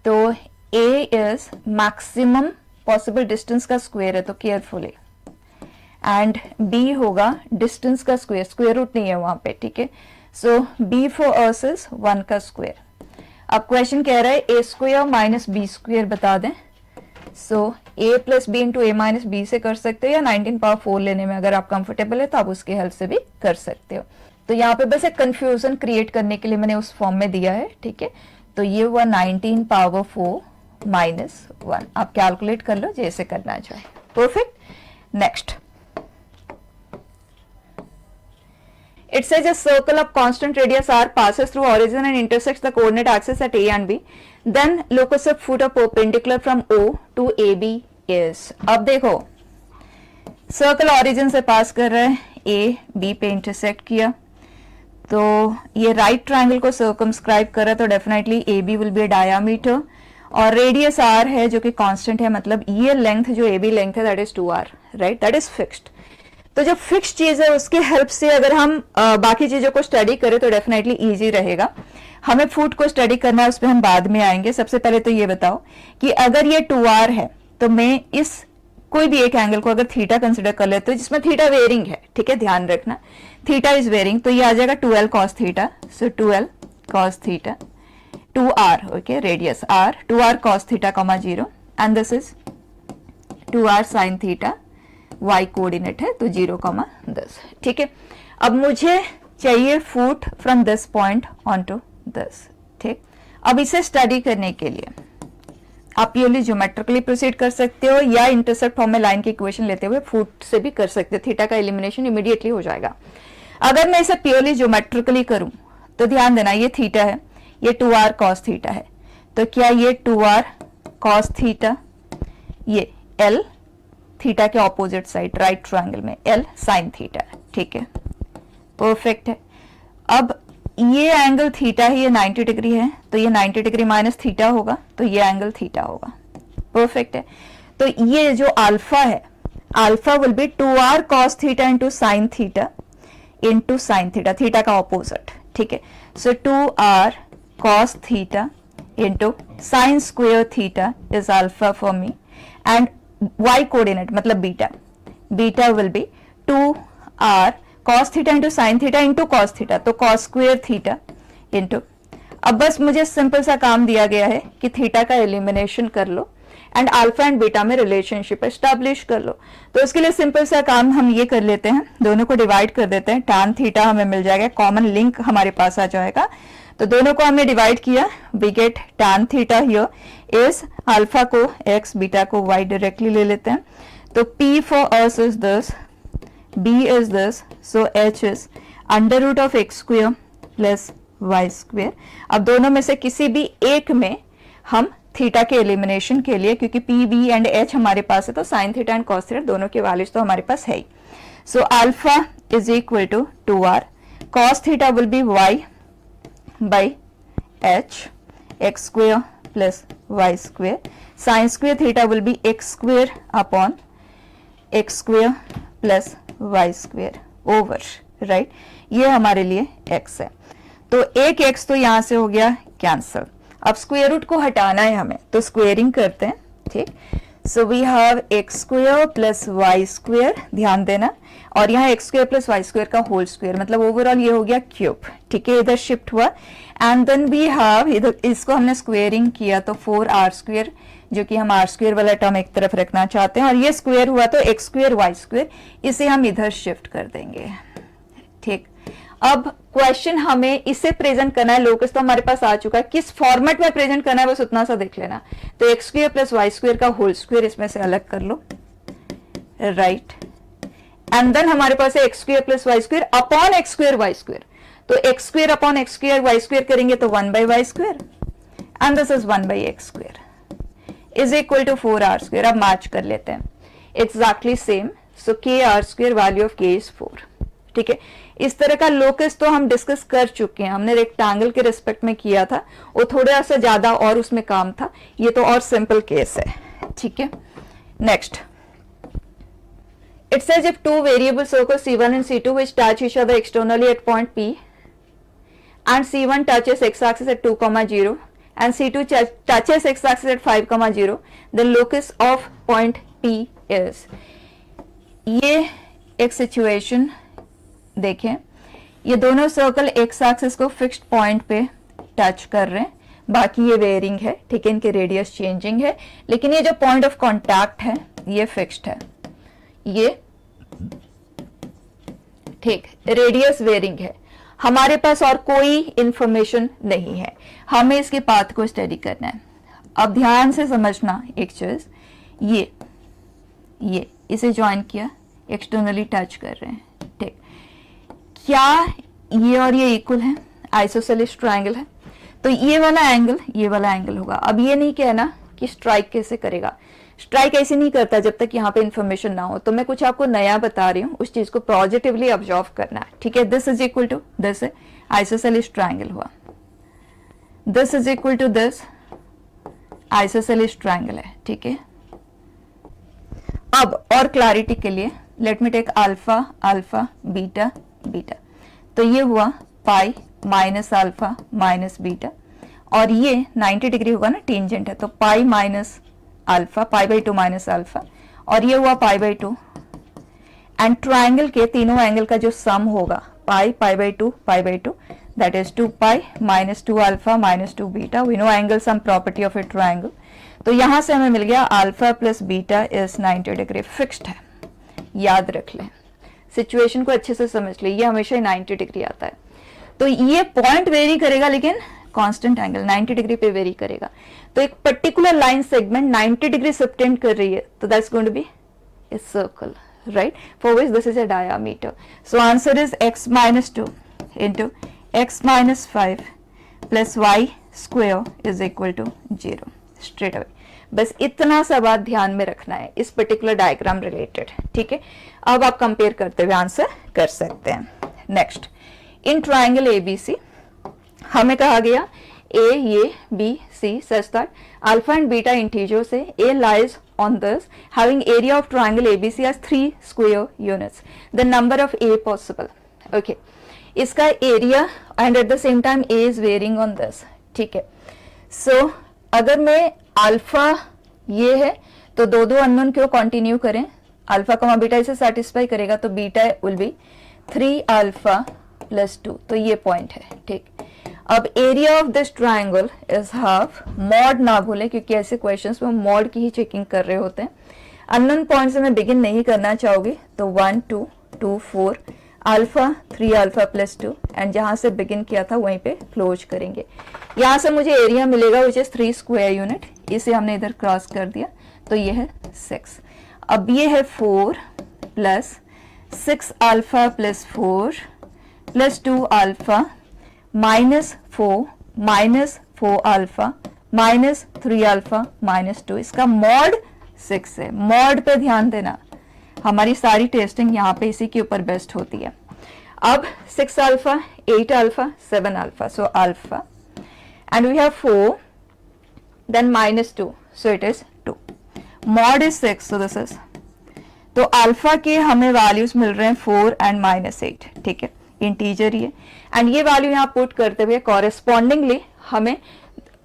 तो ए इज मैक्सिमम पॉसिबल डिस्टेंस का स्क्वायर है, तो केयरफुली, एंड बी होगा डिस्टेंस का स्क्वायर, स्क्वायर रूट नहीं है वहां पे, ठीक है। सो बी फॉर अस इज 1 का स्क्वायर। अब क्वेश्चन कह रहा है ए स्क्वायर माइनस बी स्क्वायर बता दें, सो ए प्लस बी इंटू ए माइनस बी से कर सकते हो, या 19 पावर 4 लेने में अगर आप कंफर्टेबल है तो आप उसके हेल्प से भी कर सकते हो। तो यहाँ पे बस एक कंफ्यूजन क्रिएट करने के लिए मैंने उस फॉर्म में दिया है, ठीक है। तो ये हुआ 19 पावर 4 माइनस 1, आप कैलकुलेट कर लो जैसे करना चाहे, perfect. Next, it says a circle of constant radius r passes through origin and intersects the coordinate axis at a and b, then locus of foot of perpendicular from o to ab is। अब देखो circle origin से पास कर रहा है, A B पे intersect किया, तो ये राइट ट्रायंगल को सर्कमस्क्राइब कर रहा है, तो definitely A B will be a diameter, और रेडियस आर है जो कि कांस्टेंट है, मतलब ये लेंथ जो ए बी लेंथ है that is 2r, right, that is fixed. तो जो फिक्स चीज है उसके हेल्प से अगर हम बाकी चीजों को स्टडी करें तो डेफिनेटली इजी रहेगा। हमें फुट को स्टडी करना है, उस पर हम बाद में आएंगे। सबसे पहले तो ये बताओ कि अगर ये 2r है तो मैं इस कोई भी एक एंगल को अगर थीटा कंसिडर कर लेते हो जिसमें थीटा वेरिंग है, ठीक है, ध्यान रखना थीटा इज वेरिंग, तो ये आ जाएगा 2l cos थीटा, सो 2l cos theta 2r, okay, radius r 2r cos theta 0 and this is 2r sin theta, y coordinate है तो 0,10, ठीक है। अब मुझे चाहिए foot from this point on to this, ठीक। अब इसे स्टडी करने के लिए आप प्योरली ज्योमेट्रिकली प्रोसीड कर सकते हो, या इंटरसेप्ट फॉर्म में लाइन की इक्वेशन लेते हुए फुट से भी कर सकते हो, थीटा का एलिमिनेशन इमीडिएटली हो जाएगा। अगर मैं इसे प्योरली ज्योमेट्रिकली करूं तो ध्यान देना ये थीटा है, ये 2r cos थीटा है, तो क्या ये 2r cos थीटा, ये l थीटा के ऑपोजिट साइड राइट ट्रायंगल में l sin थीटा, ठीक है, परफेक्ट है। अब ये एंगल थीटा है, ये 90 डिग्री है, तो ये 90 डिग्री माइनस थीटा होगा, तो ये एंगल थीटा होगा, परफेक्ट है। तो ये जो अल्फा है, alpha will be 2r cos theta into sine theta into sine theta, theta का ऑपोजिट, ठीक है। So 2r cos theta into sine square theta is alpha for me, and y coordinate मतलब beta, beta will be 2r cos theta into sine theta into cos theta, तो cos square theta into, अब बस मुझे simple सा काम दिया गया है कि थीटा का एलिमिनेशन कर लो एंड अल्फा एंड बीटा में रिलेशनशिप एस्टैब्लिश कर लो। तो इसके लिए सिंपल सा काम हम ये कर लेते हैं, दोनों को डिवाइड कर देते हैं, tan थीटा हमें मिल जाएगा, कॉमन लिंक हमारे पास आ जाएगा, तो दोनों को हमने डिवाइड किया, we get tan theta here is alpha को x, बीटा को y डायरेक्टली ले लेते हैं, तो p for us is this, b is this, so h is under root of x square plus y square. अब दोनों में से किसी भी एक में हम थीटा के एलिमिनेशन के लिए, क्योंकि p, b एंड h हमारे पास है, तो sine theta and cos theta दोनों के वैल्यूज तो हमारे पास है ही, so alpha is equal to 2r, cos theta will be y by h x square plus y square, sin square theta will be x square upon x square plus y square over, right, ये हमारे लिए x है, तो एक x तो यहां से हो गया कैंसल। अब स्क्वायर रूट को हटाना है हमें, तो स्क्वेयरिंग करते हैं, ठीक। So we have x square plus y square, ध्यान देना, और यहाँ x square plus y square का होल स्क्वायर, मतलब ओवरऑल ये हो गया क्यूब, ठीक है, इधर शिफ्ट हुआ, एंड देन वी हैव इधर इसको हमने स्क्वेयरिंग किया तो 4r स्क्वायर, जो कि हम r स्क्वायर वाला टर्म एक तरफ रखना चाहते हैं, और ये स्क्वायर हुआ तो एक्स स्क्वायर वाई स्क्वायर, इसे हम इधर शिफ्ट कर देंगे, ठीक। अब क्वेश्चन हमें इसे प्रेजेंट करना है, लोकस तो हमारे पास आ चुका है, किस फॉर्मेट में प्रेजेंट करना है बस उतना सा देख लेना। तो x square plus y square का होल स्क्वायर इसमें से अलग कर लो, राइट, एंड देन हमारे पास है x square plus y square upon x square y square. तो x square upon x square y square करेंगे तो 1 by y square and this is 1 by x square is equal to 4r square. अब match कर लेते हैं, exactly same, so K R square, value of K is 4। ठीक है, इस तरह का लोकस तो हम डिस्कस कर चुके हैं, हमने रेक्टेंगल के रिस्पेक्ट में किया था, वो थोड़ा सा ज्यादा और उसमें काम था, ये तो और सिंपल केस है। ठीक है, next it says if two variable circles C1 and C2 which touch each other externally at point P and C1 touches x-axis at 2, 0 and C2 touches x-axis at 5, 0, then locus of point P is, ये एक situation देखें, ये दोनों circle x axis को fixed point पे touch कर रहे हैं, बाकी ये वेयरिंग है, ठीक है, इनके रेडियस चेंजिंग है, लेकिन ये जो पॉइंट ऑफ कांटेक्ट है ये फिक्स्ड है, ये ठीक, रेडियस वेयरिंग है, हमारे पास और कोई इंफॉर्मेशन नहीं है, हमें इसके पाथ को स्टडी करना है। अब ध्यान से समझना एक चीज, ये इसे ज्वाइन किया, एक्सटर्नली टच कर रहे हैं, ठीक, क्या ये और ये इक्वल है, आइसोसेलेस ट्रायंगल है, तो ये वाला एंगल होगा। अब ये नहीं कहना कि स्ट्राइक कैसे करेगा, स्ट्राइक ऐसे नहीं करता जब तक यहाँ पे इंफॉर्मेशन ना हो, तो मैं कुछ आपको नया बता रही हूँ, उस चीज को पॉजिटिवली ऑब्जर्व करना है। ठीक है, this is equal to this है, आइसोसेलेस ट्रायंगल हुआ, this is equal to this, isosceles triangle है। ठीक है, अब और क्लैरिटी के लिए let me take alpha alpha beta beta, तो ये हुआ pi minus alpha minus beta, और ये 90 डिग्री होगा ना, टेंजेंट है, तो pi minus alpha, pi by 2 minus alpha, और ये हुआ पाई बाई 2, एंड ट्राइंगल के तीनों एंगल का जो सम होगा pi, pi by 2, pi by 2, that is 2 pi minus 2 alpha minus 2 beta. We know angle sum property of a triangle, तो यहां से हमें मिल गया alpha plus beta is 90 degree, fixed है, याद रख लें, सिचुएशन को अच्छे से समझ ले, ये हमेशा 90 डिग्री आता है, तो ये पॉइंट वेरी करेगा लेकिन कांस्टेंट एंगल 90 डिग्री पे वेरी करेगा, तो एक particular line segment 90 degree subtend कर रही है, तो that's going to be a circle, right, for which this is a diameter. So answer is x minus 2 into x minus 5 plus y square is equal to 0 straight away. बस इतना सा बात ध्यान में रखना है इस पर्टिकुलर डायग्राम रिलेटेड। ठीक है, अब आप कंपेयर करते हुए आंसर कर सकते हैं। नेक्स्ट, इन ट्राइंगल एबीसी हमें कहा गया ए ये B C such that alpha and beta integers है, A lies on this having area of triangle ABC as 3 square units, the number of A possible, okay, इसका area and at the same time A is varying on this। ठीक है, so अगर मैं alpha ये है तो दो unknown क्यों कंटिन्यू करें, अल्फा कमा बीटा इसे सेटिस्फाई करेगा, तो beta will B 3 alpha plus 2, तो ये पॉइंट है। ठीक, अब area of this triangle is half, mod ना भूलें क्योंकि ऐसे क्वेश्चंस में मॉड की ही चेकिंग कर रहे होते हैं। अननोन पॉइंट से मैं बिगिन नहीं करना चाहूंगी, तो 1 2 2 4 अल्फा 3 अल्फा प्लस 2, एंड जहां से बिगिन किया था वहीं पे क्लोज करेंगे। यहां से मुझे एरिया मिलेगा विच इज 3 स्क्वायर यूनिट, इसे हमने इधर क्रॉस कर दिया, तो ये है 6। अब ये है 4 plus 6 alpha plus 4 plus 2 alpha minus 4 alpha minus 3 alpha minus 2, इसका मॉड 6 है। मॉड पे ध्यान देना, हमारी सारी टेस्टिंग यहाँ पे इसी के ऊपर बेस्ट होती है। अब 6 alpha 8 alpha 7 alpha, so alpha and we have 4 then minus 2, so it is 2, mod is 6, so this is, तो अल्फा के हमें वैल्यूज मिल रहे हैं 4 एंड माइनस 8। ठीक है, इंटीजर ही है, एंड ये वैल्यू यहाँ पुट करते हुए कॉरेस्पॉन्डिंगली हमें,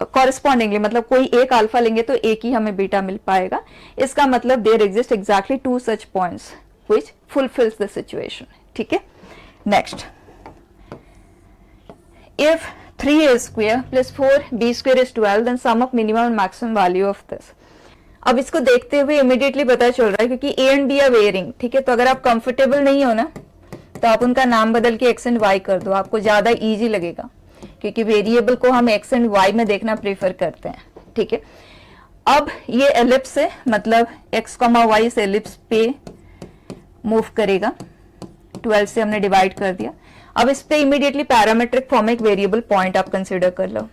कॉरेस्पॉन्डिंगली मतलब कोई एक अल्फा लेंगे तो एक ही हमें बीटा मिल पाएगा। इसका मतलब there exist exactly 2 such points which fulfils the situation. ठीक है, next, if 3a square plus 4b square is 12 then sum of minimum and maximum value of this. अब इसको देखते हुए इमीडिएटली पता चल रहा है क्योंकि a and b are varying. ठीक है, तो अगर आप कंफर्टेबल नहीं हो ना तो आप उनका नाम बदल के एक्स एंड वाई कर दो, आपको ज्यादा इजी लगेगा, क्योंकि वेरिएबल को हम एक्स एंड वाई में देखना प्रेफर करते हैं, ठीक है। अब ये एलिप्स है, मतलब एक्स कॉमा वाई इस एलिप्स पे मूव करेगा, 12 से हमने डिवाइड कर दिया। अब इस पे इमीडिएटली पैरामेट्रिक फॉर्म एक वेरिएबल पॉइंट आप कंसिडर कर लो,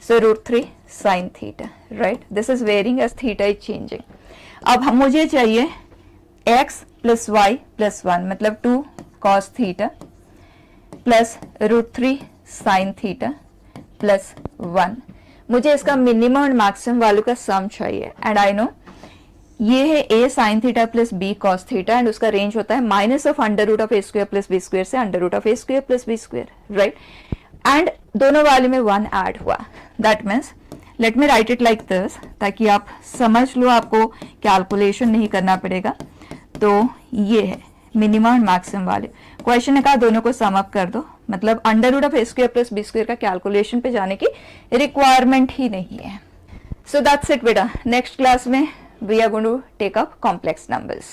so √3 sin theta, right, this is varying as theta is changing. अब हम मुझे चाहिए x प्लस वाई प्लस 1, मतलब 2 cos theta plus √3 sin theta plus 1। मुझे इसका मिनिमम और मैक्सिमम वैल्यू का सम चाहिए, एंड आई नो ये है a sin theta plus b cos theta, and उसका रेंज होता है minus of under root of a square plus b square से under root of a square plus b square, right. And दोनों value में 1 add हुआ, that means let me write it like this, ताकि आप समझ लो, आपको कैलकुलेशन नहीं करना पड़ेगा। तो ये है मिनिमम और मैक्सिमम वैल्यू। क्वेश्चन ने कहा दोनों को सम अप कर दो, मतलब under root of a square plus b square का कैलकुलेशन पे जाने की रिक्वायरमेंट ही नहीं है। सो दैट्स इट बेटा, नेक्स्ट क्लास में we are going to take up complex numbers.